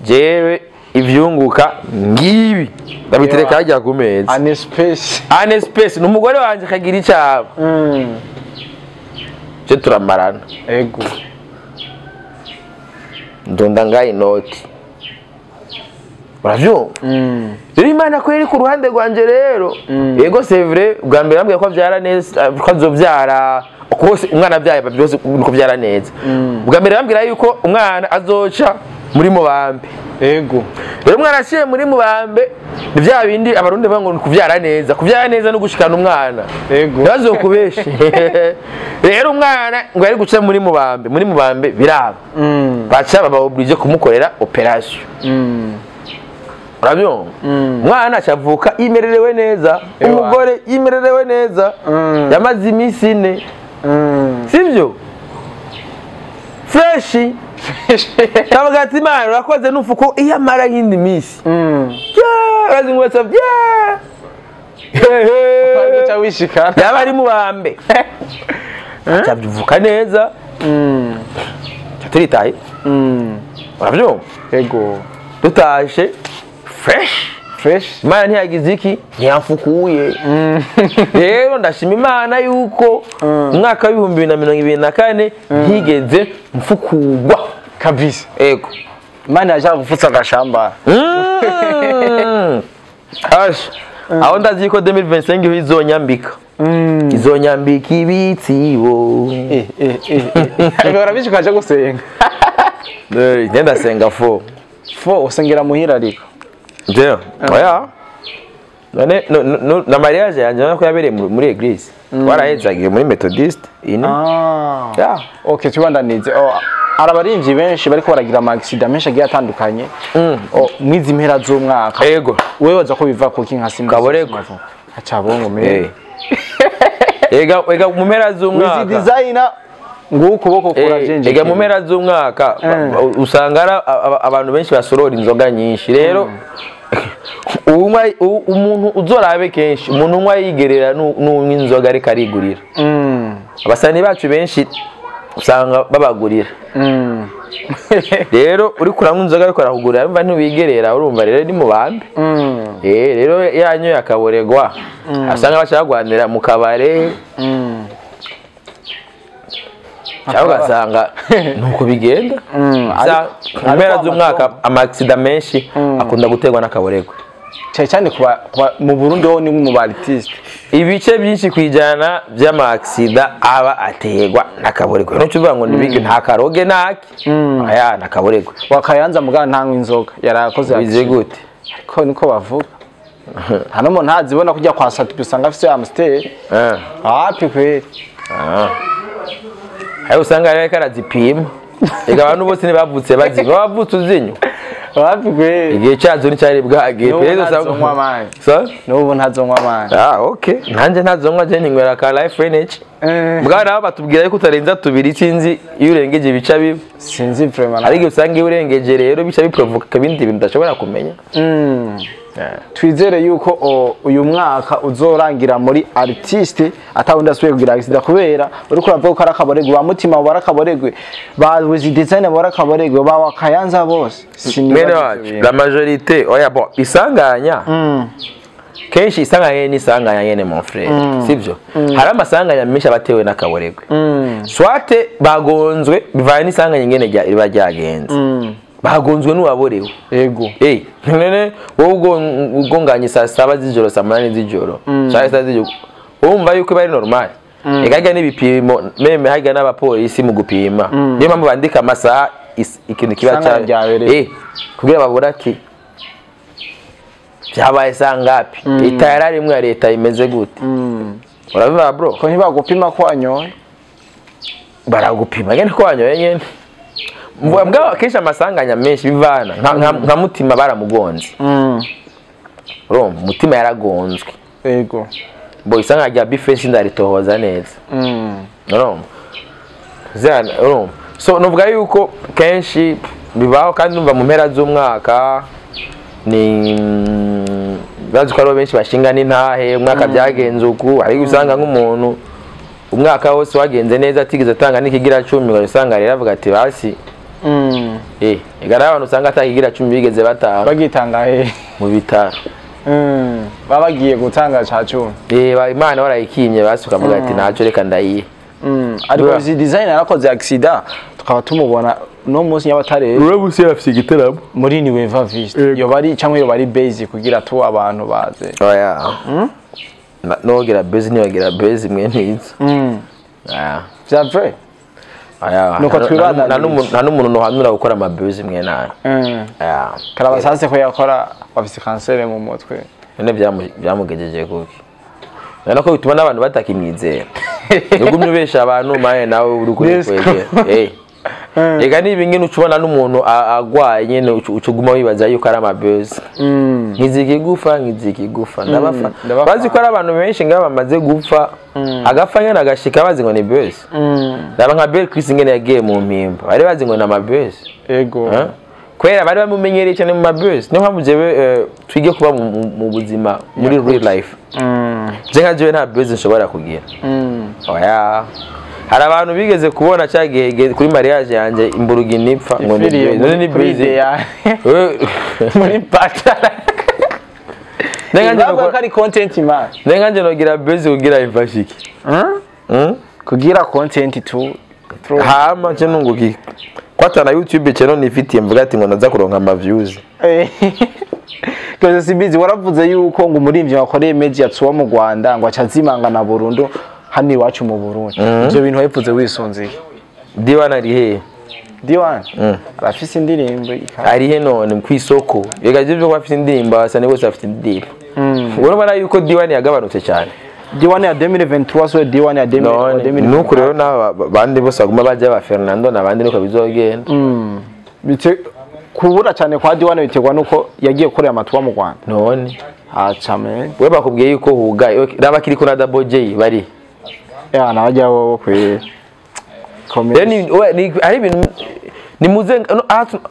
[SPEAKER 1] jewe ivyunguka ngibi ndabitereka hajya ku meza ane space numugore wanje kagira icaba je turamarana
[SPEAKER 2] ego
[SPEAKER 1] ndonda ngayi noti uravyo rero imana ko iri ku ruhande rwanje rero yego c'est vrai bwa mbere ambwiye ko vyara neza ko azovyara kose umwana byaye byose nuko vyara neza bwa mbere ambwira yuko umwana azoca muri Mubambe
[SPEAKER 2] ego
[SPEAKER 1] rero mwana aciye muri Mubambe bya bindi abarundi bango kuvyara neza no gushikana umwana
[SPEAKER 2] ego
[SPEAKER 1] bazokubeshe rero umwana ngo yari guca muri Mubambe biraba baca baba oblige kumukorera operation urabyo umwana acavuka imererewe neza umugore imererewe neza yamaze iminsi 4 sivyo fresh tabagati imana urakoze nufuko iyamara yindi minsi razi ngwetsa
[SPEAKER 2] wishikana
[SPEAKER 1] yaba ari Mubambe acavuka neza turitaye urabyo
[SPEAKER 2] ego
[SPEAKER 1] tutashe
[SPEAKER 2] fresh
[SPEAKER 1] Imana ntiyagize iki ntiyamfukuye rero ndashima Imana yuko umwaka wa 2024 ntigeze mfukugwa
[SPEAKER 2] kabisa
[SPEAKER 1] ego
[SPEAKER 2] Imana yaje gufutsa agashamba
[SPEAKER 1] aho ndazi ko 2025 izonyambika izonyambika ibitsibo
[SPEAKER 2] barabishi kaje gusenga
[SPEAKER 1] ngenda senga fo
[SPEAKER 2] usengera muhira ariko
[SPEAKER 1] Ndio. Oya. None na mariage yanje nako yabereye muri eglise. Twarahezagiye muri Methodist ini.
[SPEAKER 2] Ya, okay tubandanize. Arabarimvyi benshi bariko baragira ama accident menshi agiye atandukanye. Mwizi mpera z'umwaka.
[SPEAKER 1] Yego.
[SPEAKER 2] Wewe waza ko biva ku kinka simba.
[SPEAKER 1] Kaborego.
[SPEAKER 2] Acabongo me.
[SPEAKER 1] Ega mu mpera z'umwaka.
[SPEAKER 2] Wizi designer ngukuboko kurajenje.
[SPEAKER 1] Ega mu mpera z'umwaka usanga abantu benshi basorora inzoga nyinshi. Rero umuntu uzorabe kenshi umuntu unywa yigerera n'unywa inzoga ariko arigurira abasani bacu benshi usanga babagurira rero uri kuranywa inzoga ariko arakugurira urumva ntiwigerera urumva rero ni mu bambi rero yanyoye akaboregwa asanga bashaka guhanira mu kabare cyangwa ugasanga nuko bigenda mpera z'umwaka amaksida menshi akunda guterwa n'akaboregwa
[SPEAKER 2] cyane mu Burundi ho ni mu artiste
[SPEAKER 1] ibice byinshi kwijana by'amaksida aba ategwa n'akaboregwa no cyuvuga ngo nibige nta karoge naki aya n'akaboregwa
[SPEAKER 2] wakayanza mugana ntanywa inzoga yarakoze
[SPEAKER 1] bize gute
[SPEAKER 2] ko niko bavuga hano mo ntazibona kujya kwa Satu usanga afite Amstel happy kweli
[SPEAKER 1] ayo usanga rero karazipima ega abantu bose ntibavutse bazi bavutse uzinyo
[SPEAKER 2] wapigwe
[SPEAKER 1] igihe cyazo n'icyari bwagiye
[SPEAKER 2] pezo ntazonywa amazi n'ubu ntazonywa amazi
[SPEAKER 1] okay nanje ntazonywa je ninywera ka life energy bwana batubwira yuko utarenza tubiri sinzi iyo urengeje bica bibi
[SPEAKER 2] sinzi vraiment
[SPEAKER 1] ariko usanga iyo urengeje rero bica biprovoka kabindi bintu ndashobora kumenya
[SPEAKER 2] twizere yuko uyu mwaka uzorangira muri artiste atawundi asubiye kugira accident kubera uri kuravuga ko arakaboregwe ba mutima barakaboregwe ba wizi designer barakaboregwe ba wakayanza bose
[SPEAKER 1] la majorité oya bon isanganya kenshi isanganya ni sanganya yene mon frère sivyo hari amasanganya menshi abatewe n'akaboregwe swate bagonzwe bivanye n'isanganya ngene riba ryagenze bagonzwe n'uwaborewe
[SPEAKER 2] yego
[SPEAKER 1] none wowe ugonganye saa 7 z'ijoro saa 8 z'ijoro saa 7 z'ijoro wumva yuko bari normal ega n'ibipimo meme haga n'abapolisi mu gupima niyo mpamvu bandika amasaha ikintu kiba cyabereye kugira babura ati byabaye sangapi itayara rimwe ya leta imeze gute urabiba bro
[SPEAKER 2] ko ntibagupima ko wanyoye
[SPEAKER 1] baragupima ngene ko wanyoye nyene mbwa kesha amasanganya menshi bivana nka mutima baramugonze urumva mutima yaragonzwe
[SPEAKER 2] yego
[SPEAKER 1] bo isanga rya bifensi ndaritohoza neza urumva urumva so nuvuga yuko kenshi bibaho kandi numva mu mpera z'umwaka ni bazi ko ari benshi bashinga n'intahe umwaka byagenze uku ariko usanga nk'umuntu umwaka wose wagenze neza atigeze atanga n'ikigira 10 usanga rero avuga ati basi igara abantu usanga atakigira 10 bigeze bataha
[SPEAKER 2] bagitanga
[SPEAKER 1] mu bitaro
[SPEAKER 2] babagiye gutanga ca 10
[SPEAKER 1] Imana barayikimye basuka avuga ati naco reka ndayiye
[SPEAKER 2] ariko izi designer arakoze accident tukaba tumubona no munsi y'abatare
[SPEAKER 1] urabusi yafise igiteramo
[SPEAKER 2] muri ni weva vista yo bari cyangwa yo bari base kugira tu abantu baze
[SPEAKER 1] oya nogira base niyogira base mwe ntiza
[SPEAKER 2] vya vrai
[SPEAKER 1] nuko twibana nta n'umuntu nohanura gukora amabuse mwe nayo
[SPEAKER 2] karabasanze ko yakora afise cancer mu mutwe
[SPEAKER 1] none byamugejeje kuki nako bituma n'abantu batakimwizera ugumye ubesha abantu maye nawe uri kuri kwegera ega ni ibingi nucubona n'umuntu agwaye nyene ucuguma wibaza yuko ari amabuse nkizikigufa ndabafa bazi ko ari abantu benshi ngaba bamaze gupfa agapfa nyene agashika bazi ngo ni buse raba nka Bel Chris ngene yagiye mu mpimba bari bazi ngo ni amabuse
[SPEAKER 2] yego
[SPEAKER 1] kwera bari bamumenyereye cyane mu mabuse niyo mpamvu jewe twige kuba mu buzima muri real life je nka jewe nta buse nshobora kugira oya hari abantu bigeze kubona cyagiye kuri mariage yanje imburugi nipfa ngo ni buse
[SPEAKER 2] muri patara Nenganje kari content man.
[SPEAKER 1] Nenganje nogira base kugira imfashiki.
[SPEAKER 2] Kugira content tu.
[SPEAKER 1] Hama cyo nunguki. Kwata na YouTube channel nifitiye mvuga ati ngo ndaza kuronka ama views.
[SPEAKER 2] Kaje sibizi waravuze yuko ngo umurimbyi wakoreye media tsuwa mu Rwanda ngo acazimanga na Burundi hani iwacu mu Burundi. Ivyo bintu wayivuze wisonziye.
[SPEAKER 1] D1 ari he?
[SPEAKER 2] D1 arafise indirimbo
[SPEAKER 1] ari he none kwisoko. Yegaje byo kwafise indirimbo asa ne bose afite indirimbo. Urabona yuko D1 yagabanutse cyane.
[SPEAKER 2] D1 ya 2023 so D1 ya 2020
[SPEAKER 1] nuko rero na bandi bose baguma baje ba Fernando nabandi nuko bizogenda.
[SPEAKER 2] Bite kubura cyane kwa D1 biterwa nuko yagiye korera amatuwa mu Rwanda.
[SPEAKER 1] None
[SPEAKER 2] cyane
[SPEAKER 1] we bakubwiye yuko hugaye raba kiri kuna Double J bari
[SPEAKER 2] nabajya bo kwe
[SPEAKER 1] ni ari ibintu ni muze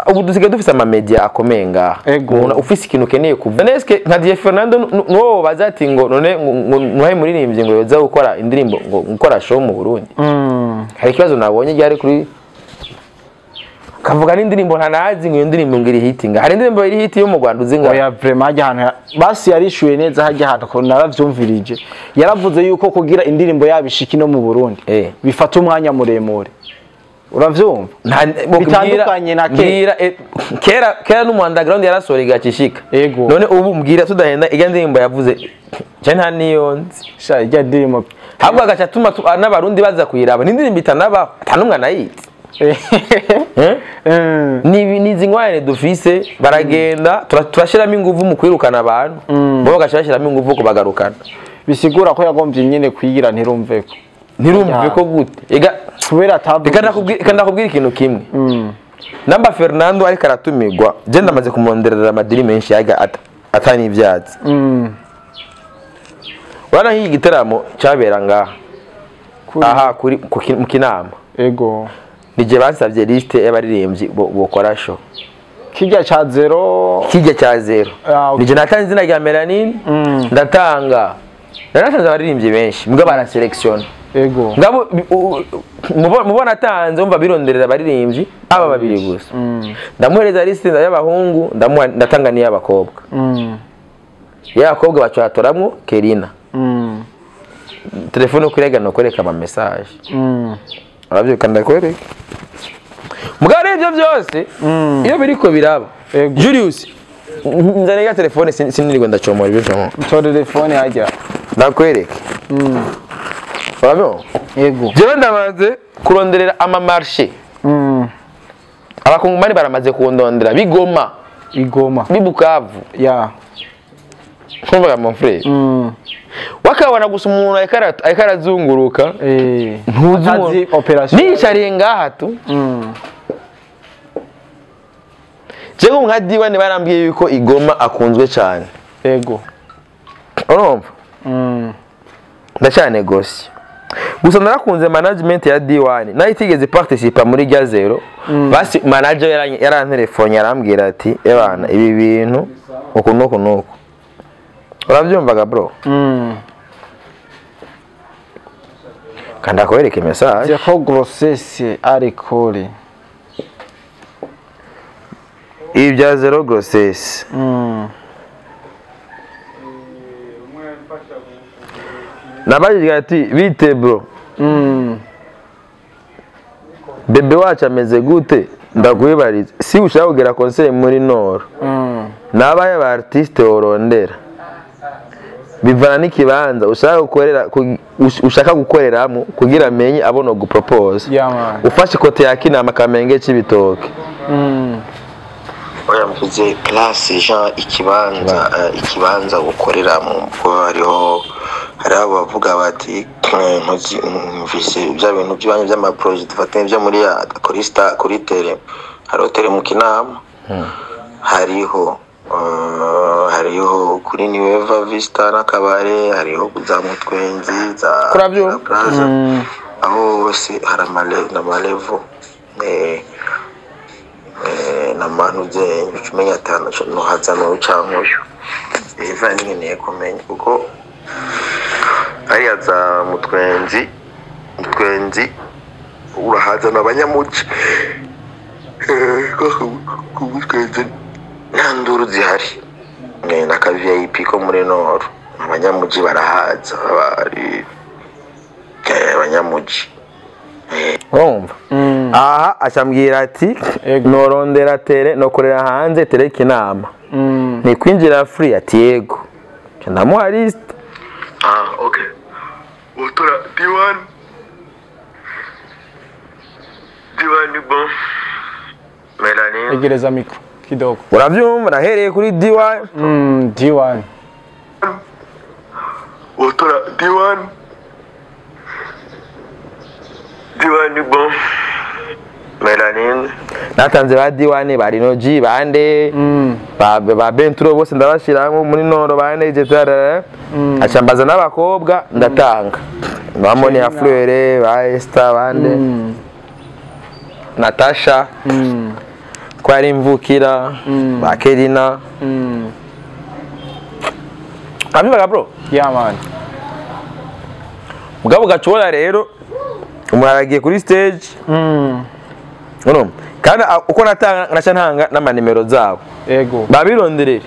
[SPEAKER 1] ubu dusigaye dufise ama media akomenga umuntu ufise ikintu keneye kuva neske nka Die Fernando no bazati ngo none nwaye muririmbye ngo yoza gukora indirimbo ngo gukora show mu Burundi hari ikibazo nabonye cyari kuri kavuga n'indirimbo ntanazi ngo indirimbo ngiri hitinga hari indirimbo iri hiti yo mu Rwanda uzinga
[SPEAKER 2] oya vraiment ajyana basi yarishuye neza hajya hano ko naravyumvirije yaravuze yuko kugira indirimbo yabishiki no mu Burundi bifata umwanya muremure uravyumva bitandukanye na kera no mu underground yarasorega kishika none ubu mbwira tudahenda ijya ndirimbo yavuze je nta niyonzi sha ijya ndirimbo
[SPEAKER 1] ahubwo agaca tuma n'abarundi baza kuyiraba n'indirimbo itanaba atanumwa nayitse nizi ngwane dufise baragenda turashiramo inguvu mu kwirukana abantu bo bagashiramo inguvu ko bagarukana
[SPEAKER 2] bisigura ko yagombye nyine kwigira ntirumve
[SPEAKER 1] ko gute ega
[SPEAKER 2] kubera tabu
[SPEAKER 1] ndakubwira ikintu kimwe namba Fernando ariko aratumirwa je ndamaze kumonderera amadiri menshi yaga atani ivyatsi wana hii gitaramo cyabera ngaha aha kuri mu Kinama nije bansavye liste y'abaririmbyi bokora show
[SPEAKER 2] kijya cha zero
[SPEAKER 1] nije natanze izina rya Melanine ndatanga naratanze abaririmbyi benshi mbwa bara selection ngabo mubona atanze umva bironderera abaririmbyi aba babiri gusa ndamuhereza liste y'abahungu ndatanga ni y'abakobwa y'abakobwa bacatoramwo Kerina telefone kurega no koreka ama message aravyuka ndakwereka mugare ibyo byose iyo biriko biraba Julius nzanega telefone sinirigwa ndacomora ibyo cyo
[SPEAKER 2] telefone hajya
[SPEAKER 1] ndakwereka Fabio jewe ndamaze kuronderera ama marché abakongomani baramaze kuondondera bigoma bibukavu kumva mon frère wakabona gusa umuntu ayikarazunguruka ntuzi operation nicariye ngaha tu Jego nka D1 barambwiye yuko igoma akunzwe cyane urumva ndacane gosi gusa narakunze management ya D1 nayo itigeze participa muri rya zero basi manager yarantelefone yarambwira ati ebana ibi bintu uko nuko urabyumvaga bro kanda kwereke message
[SPEAKER 2] yako grossesse arikore
[SPEAKER 1] ibya zero grossesse nabajije ati bite bro bebe wacu ameze gute ndakwibariza si ushaka kugera concert muri Nord nabaye ba artiste orondera bivana n'ikibanza ushaka gukoreramo kugira amenye abona gupropose ufashe kote ya Kinama Kamenge cy'ibitoke
[SPEAKER 5] oya mvuze classe Jean ikibanza gukoreramo ko hariho bavuga bati mvise ibya bintu by'abanye by'ama project fatanye byo muri kuri tele hari hotel mu Kinama hariho kuri Niweva Vista n'akabare hariho kuzamutwenzi za
[SPEAKER 1] Plaza
[SPEAKER 5] aho hose hari amalevo n'amanuze ucumenya atanu no hazano ucankoyo iva nyine kumenya kuko ari aza mutwenzi urahazana abanyamuci ku mutwenzi nta nduru zihari na ka VIP ko muri noro abanyamuji barahaza bari abanyamuji
[SPEAKER 1] urumva aha acambwira ati norondera tere nokorera hanze tereka inama ni kwinjira free ati yego ndamuha list
[SPEAKER 5] okay utora diwan bon Melanie
[SPEAKER 2] egereza mikro kidogo
[SPEAKER 1] uravyumva nahereye kuri D1
[SPEAKER 2] D1
[SPEAKER 5] utora D1 bon Melanie
[SPEAKER 1] natanze ba D1 bari no G bande ba Bentro bose ndabashiramo muri noro bane jetara acambaza n'abakobwa ndatanga bamoni ya Fleur ba Esther bande Natasha ko ari imvukira ba Kerina abibaga bro
[SPEAKER 2] yeah man
[SPEAKER 1] mugabo gacora rero umaragiye kuri stage uno kandi uko natanga naca ntanga n'amanimero zabo
[SPEAKER 2] yego
[SPEAKER 1] babironderere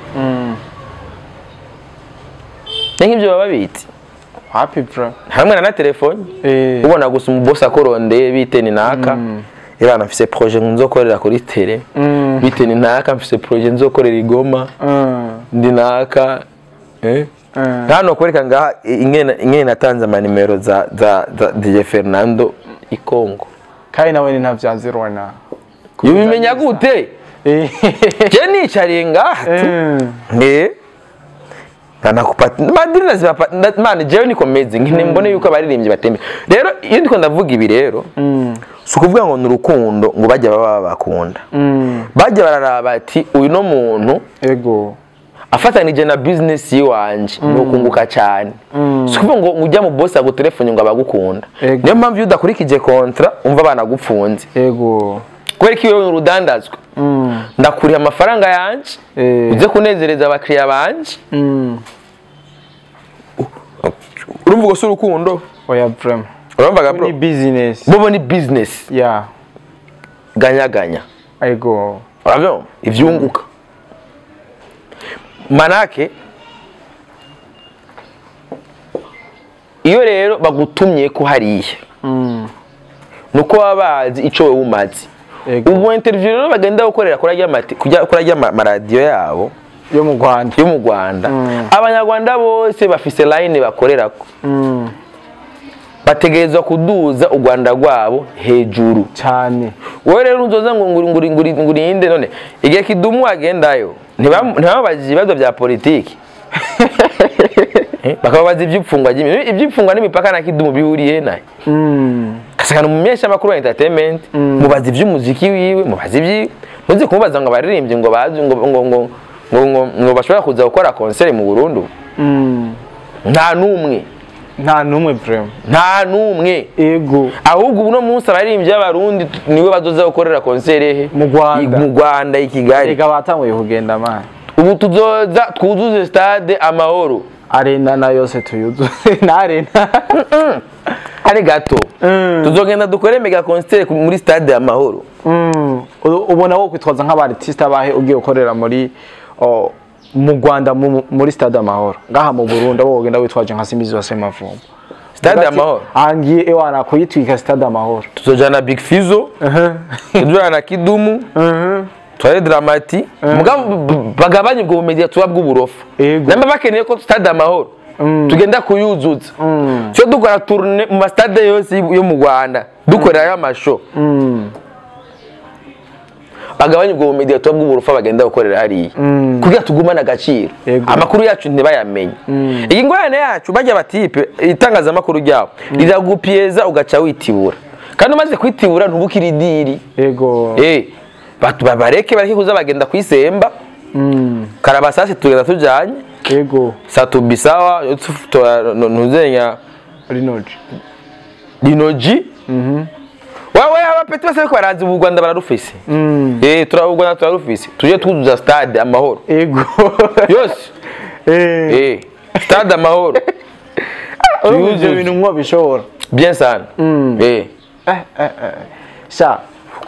[SPEAKER 1] nk'ibyo baba biti
[SPEAKER 2] happy bro
[SPEAKER 1] hamwe na telefone ubona gusa umuboss akorondeye biteni naka Irana mfise projet nzokorera kuri tele biteni naka mfise projet nzokorera igoma ndi naka hano kwereka ngaha ingene natanze amanimero za DJ Fernando ikongo
[SPEAKER 2] kandi nawe ni ntavyazirona
[SPEAKER 1] yubimenya gute je nicariye ngaha kana kupata madina zibapa man jewe niko meze nkine mbone yuko abaririmbyi batembe rero iyo ndiko ndavuga ibi rero sukuvuga ngo nurukundo ngo bajya baba bakunda bajya bararaba ati uyu no muntu
[SPEAKER 2] yego
[SPEAKER 1] afatanije na business yiwanje no kunguka cyane sukuvuga ngo ujya mu boss ago telefone ngo abagukunda niyo mpamvu udakurikije kontra umva bana gupfunze
[SPEAKER 2] yego
[SPEAKER 1] kwereka iyo urudandazwa ndakuriye amafaranga yanje uze kunezereza abakiriya banje urumva ngo urukundo
[SPEAKER 2] oya bro
[SPEAKER 1] urumva bro
[SPEAKER 2] ni business
[SPEAKER 1] bobo ni business
[SPEAKER 2] yeah
[SPEAKER 1] ganya
[SPEAKER 2] yego
[SPEAKER 1] urabyo ivyunguka manake iyo rero bagutumye ko hariye nuko babazi ico we umazi ubu interview rero bagenda gukorera kurajya amaradiyo yabo
[SPEAKER 2] yo mu Rwanda
[SPEAKER 1] abanyarwanda bose bafise line bakorerako bategerezwa kuduza u Rwanda rwabo hejuru
[SPEAKER 2] cyane
[SPEAKER 1] wowe rero uzoza ngo ngurinde none igihe kidumu agendayo ntibabaje ibibazo bya politiki bakababaza iby'ipfungwa n'imipaka na kidumu bihuriye nayo kasakana umumesha makuru wa entertainment mubaza iby'umuziki wiwe mubaza ibyi muzi kumubaza ngo abaririmbyi ngo bazi ngo bashobora kuza gukora concert mu Burundi nta numwe
[SPEAKER 2] vraiment
[SPEAKER 1] nta numwe
[SPEAKER 2] ego
[SPEAKER 1] ahubwo uno munsi abaririmbyi y'abarundi niwe bazoza gukorera concert he
[SPEAKER 2] mu
[SPEAKER 1] Rwanda i Kigali
[SPEAKER 2] ega batanguye kugenda man
[SPEAKER 1] ubu tuzoza twuzuze stade Amahoro
[SPEAKER 2] arena na yose tuyuzuze na arena
[SPEAKER 1] ari gato tuzogenda dukore mega concert muri stade Amahoro
[SPEAKER 2] ubona wo kwitwaza nk'abartiste abahe ugiye gukorera muri mu Rwanda muri stade Amahoro ngaha mu Burundi abo ugenda witwaje nka Simbizi wa Semavumba
[SPEAKER 1] stade Amahoro
[SPEAKER 2] angiye ewana kuyitwika stade Amahoro
[SPEAKER 1] tuzojana Big Fizo tuzojana Kidumu tware Dramati mugabo bagabanye ubwo bumedia tuba bw'uburofa namba bakeneye ko stade Amahoro tugenda kuyuzuza cyo dukora tourne mu stade yose yo mu Rwanda dukorera amasho bagabanye ubwo bumedia tuba bw'uburofa bagenda gukorera hariya kugira tugumana agaciro amakuru yacu ntibayamenye iyi ngorane yacu bajya batipe itangaza amakuru ryabo riragupieza ugaca witibura kandi umaze kwitibura ntubukira idiri
[SPEAKER 2] yego
[SPEAKER 1] bareke kuza bagenda kwisemba karabasasi tugenda tujanye
[SPEAKER 2] yego
[SPEAKER 1] satubisawa ntuzenya rinoji wawe abapeti bose ko barazi u Rwanda bararufise turabugwa turarufise tuje tuzuza stade Amahoro
[SPEAKER 2] yego
[SPEAKER 1] yose stade Amahoro
[SPEAKER 2] ibyo bintu mwo bishobora
[SPEAKER 1] bien sana
[SPEAKER 2] sha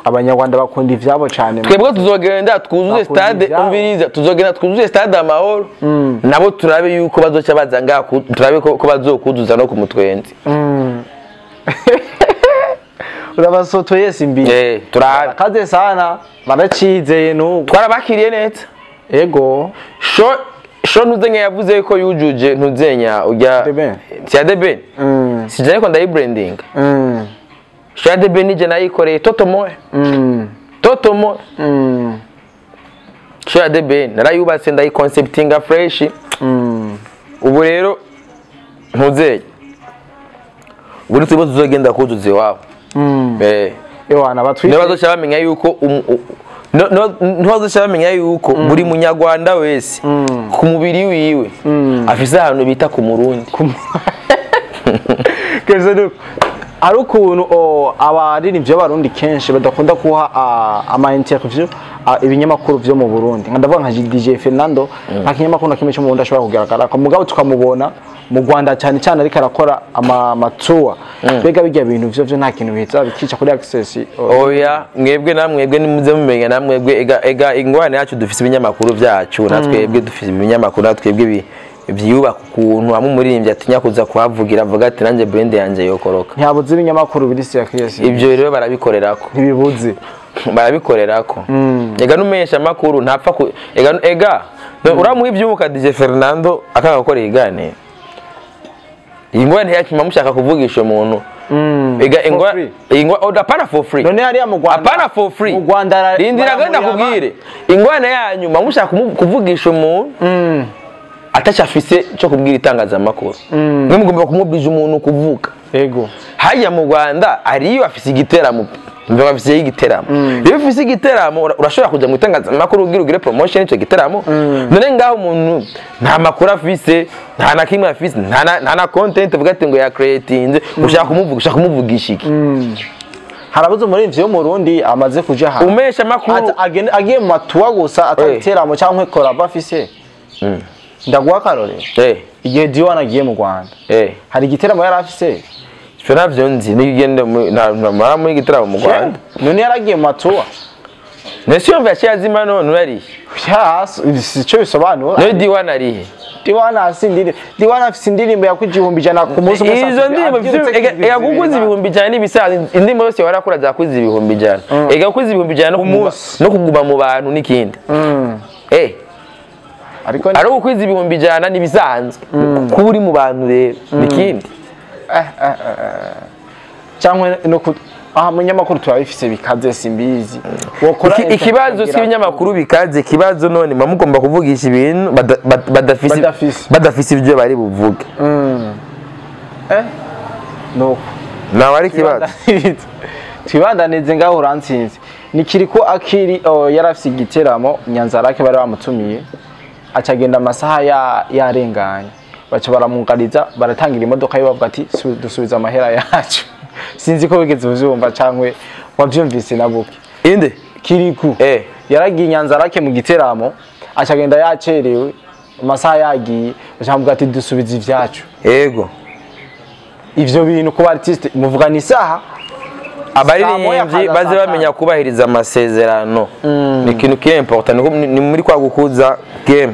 [SPEAKER 2] abanyarwanda bakunda ivyabo cyane
[SPEAKER 1] twebwe tuzogenda twuzuye stade umviriza tuzogenda twuzuye stade amahoro nabo turabe yuko bazoca baza ngaha turabe ko bazokuzuza no ku mutwenzi
[SPEAKER 2] urabasotoye simbi
[SPEAKER 1] turabe
[SPEAKER 2] kaze sana baracizeye n'ubu
[SPEAKER 1] twarabakiriye neza
[SPEAKER 2] ego
[SPEAKER 1] sho ntuzenya yavuze ko yujuje ntuzenya ujya tia deben sije ko ndayibranding sho ya deben nije nayikoreye totomo sho ya deben narayubatse ndayiconceptinga fresh ubu rero ntuzenya buri tubo tuzogenda kuzuza iwabo
[SPEAKER 2] ewana batwite
[SPEAKER 1] nebazo bamenya yuko ntibazoca bamenya yuko buri munyarwanda wese ku mubiri wiwe afise ahantu bita ku murundi
[SPEAKER 2] ari ukuntu abaririmbyi b'abarundi kenshi badakunda kuha ama interview ibinyamakuru vyo mu Burundi ndavuga nka DJ Fernando nta kinyamakuru na kimwe cyo mu Burundi ashobora kugaragara ko mugabo tukamubona mu Rwanda cyane cyane ariko arakora amatuwa bega bijya bintu vyo nta kintu biza bikica kuri access
[SPEAKER 1] oya mwebwe namwebwe nimuze mumenya namwebwe ega ingwane yacu dufise ibinyamakuru vyacu natwebwe dufise ibinyamakuru natwebwe byubaka ukuntu amwe umuririmbyi atinya kuza kuhavugira avuga ati nanjye brand yanjye yokoroka
[SPEAKER 2] ntiyabuze ibinyamakuru biri serious
[SPEAKER 1] ibyo rero barabikorerako
[SPEAKER 2] ntibibuze
[SPEAKER 1] barabikorerako ega numenyesha makuru ntapfa ega uramuha ibyumuka DJ Fernando akanga gukora igane ingwane yakima mushaka kuvugisha umuntu ega ingwa odapana for free
[SPEAKER 2] none hari mu Rwanda
[SPEAKER 1] apana for free
[SPEAKER 2] mu Rwanda
[SPEAKER 1] rindira genda kubwire ingwane yanyuma mushaka kuvugisha umuntu atacha afise cyo kubwira itangazamakuru mwe mugomba kumubwije umuntu kuvuga
[SPEAKER 2] yego
[SPEAKER 1] haya mu Rwanda ariyo afise igiteramo mve afise igiteramo iyo afise igiteramo urashobora kuja mu itangazamakuru ugire promotion cyo giteramo none ngaho umuntu nta makuru afise nta na kimwe afise nta na content uvuga ati ngo ya creating ushaka kumuvugisha iki
[SPEAKER 2] harabuze umuririmbyi yo mu Burundi amaze kuja ha
[SPEAKER 1] umesha makuru
[SPEAKER 2] agiye mu matuwa gusa atagiteramo cyangwa ikora bafise ndaguha karore igihe Diwan agiye mu Rwanda hari igiteramo yari afise
[SPEAKER 1] cyo navyo nzi nigende na muri igiteramo mu Rwanda
[SPEAKER 2] none yaragiye mu matuwa
[SPEAKER 1] nese yumva cyazima none yari
[SPEAKER 2] cyo bisobanura
[SPEAKER 1] no Diwan arihe
[SPEAKER 2] Diwan asindire Diwan afise indirimbo yakwijihumbi jana ku munsi
[SPEAKER 1] musa izo ndimbo yagukuza ibihumbi jana n'ibisazi indimbo yose warakora zakuza ibihumbi jana ega kuza ibihumbi jana no kuguma mu bantu n'ikindi ari ukwiza ibihumbi jana nibisanzwe kuba uri mu bantu rero nikindi
[SPEAKER 2] cyangwa no munyamakuru turabifise bikaze simbizi
[SPEAKER 1] ikibazo si ibinyamakuru bikaze ikibazo none mugomba kuvugisha ibintu badafise ibyo bari buvuge
[SPEAKER 2] no
[SPEAKER 1] nawe ari ikibazo
[SPEAKER 2] twibandaneze ngaho urantsinze nikiri ko akiri yarafise igiteramo Nyanzarake bari bamutumiye acagenda amasaha yarenganye baca baramungariza baratangira imodoka yo bavuga ati dusubiza amahera yacu sinzi ko bigeze uzumva cankwe wavyumvise nabuke
[SPEAKER 1] inde
[SPEAKER 2] kiriku yaragiye Nyanzarake mu giteramo acagenda yacerewe amasaha yagiye bacamuvuga ati dusubiza ivyacu
[SPEAKER 1] yego
[SPEAKER 2] ivyo bintu ku artiste muvugana isaha
[SPEAKER 1] abaririmbyi baze bamenya kubahiriza amasezerano ni ikintu ki important ni muri kwa gukuza game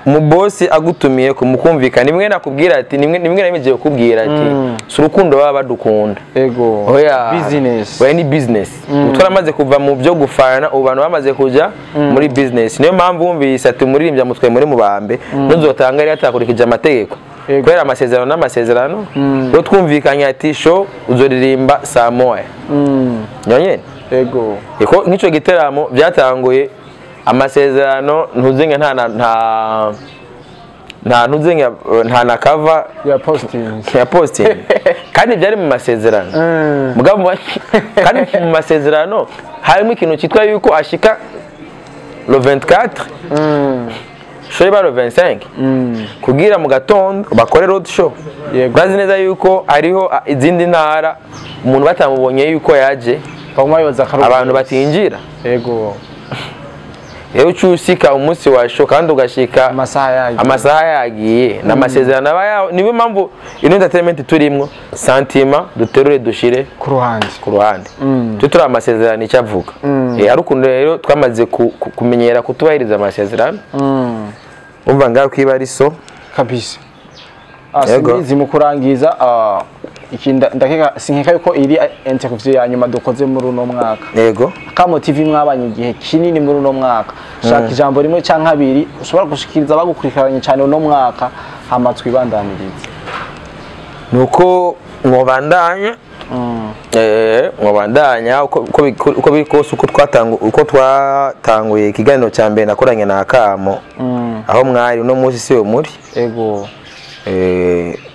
[SPEAKER 1] umubosi agutumiye kumukumvikana nimwe nakubwira ati nimwe nameje kukubwira ati surukundo baba badukunda
[SPEAKER 2] ego business
[SPEAKER 1] we ni business utwaramaze kuva mu byo gufana ubantu bamaze kuja muri business niyo mpamvu wumvise ati muririmbya mutwe muri mubambe nuzotanga ari atakurikije amategeko kwera amasezerano n'amasezerano yo twumvikanye ati show uzoririmba saa moya nyanye
[SPEAKER 2] ego
[SPEAKER 1] iko nkico giteramo byatanguye amasezerano ntuzinge nta ntuzinge nta na cover ya posting kandi byari mu masezerano mugabo kandi mu masezerano harimo ikintu cyitwa yuko ashika le 24 show ba le 25 kugira mu gatondo bakore road show bazi neza yuko ariho izindi ntara umuntu batamubonye yuko yaje abantu batinjira
[SPEAKER 2] yego
[SPEAKER 1] rero ucusika umunsi washo kandi ugashika amasaha yagiye n'amasezerano aba niwe mpamvu ino entertainment turimwo santima duterure dushire ku ruhande turi amasezerano icyavuga ari ukuntu rero twamaze kumenyera kutubahiriza amasezerano umva ngaho kwiba ari so
[SPEAKER 2] kabisa simbizi mu kurangiza ndakeka sinkeka yuko iri interview ya nyuma dukoze muri uno mwaka
[SPEAKER 1] yego
[SPEAKER 2] Kamo TV mwabanye igihe kinini muri uno mwaka shaka ijambo rimwe canke abiri ushobora gushikiriza bagukurikiranye cyane uno mwaka hama twibandaniriza
[SPEAKER 1] nuko mwobandanya mwobandanya uko bikose uko twatanguye ikiganiro cya mbere nakoranye na Kamo aho mwari uno munsi siyo muri
[SPEAKER 2] ego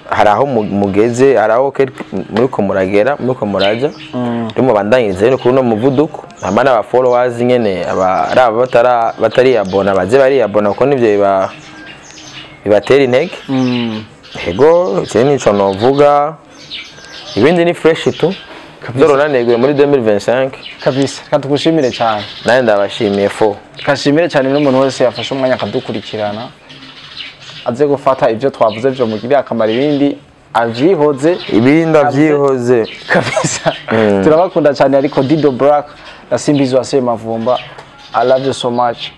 [SPEAKER 1] hari aho mugeze hari aho muriko muraja ndimo bandanyiriza no kuno muvuduko amana aba followers nyene aba batari abona baze bari abona kuko nivyo bibatera intege ego cyane nico novuga ibindi ni fresh tu Zoronanegwe muri 2025
[SPEAKER 2] kabisa katugushimire cyane
[SPEAKER 1] naye ndabashimiye
[SPEAKER 2] kashimire cyane n'umuntu wese yafashe umwanya akadukurikirana aze gufata ibyo twavuze byo mugirira akamaro avyihoze kabisa turabakunda cyane ariko Dido Black na Simbizi wa Semavumba I love you so much.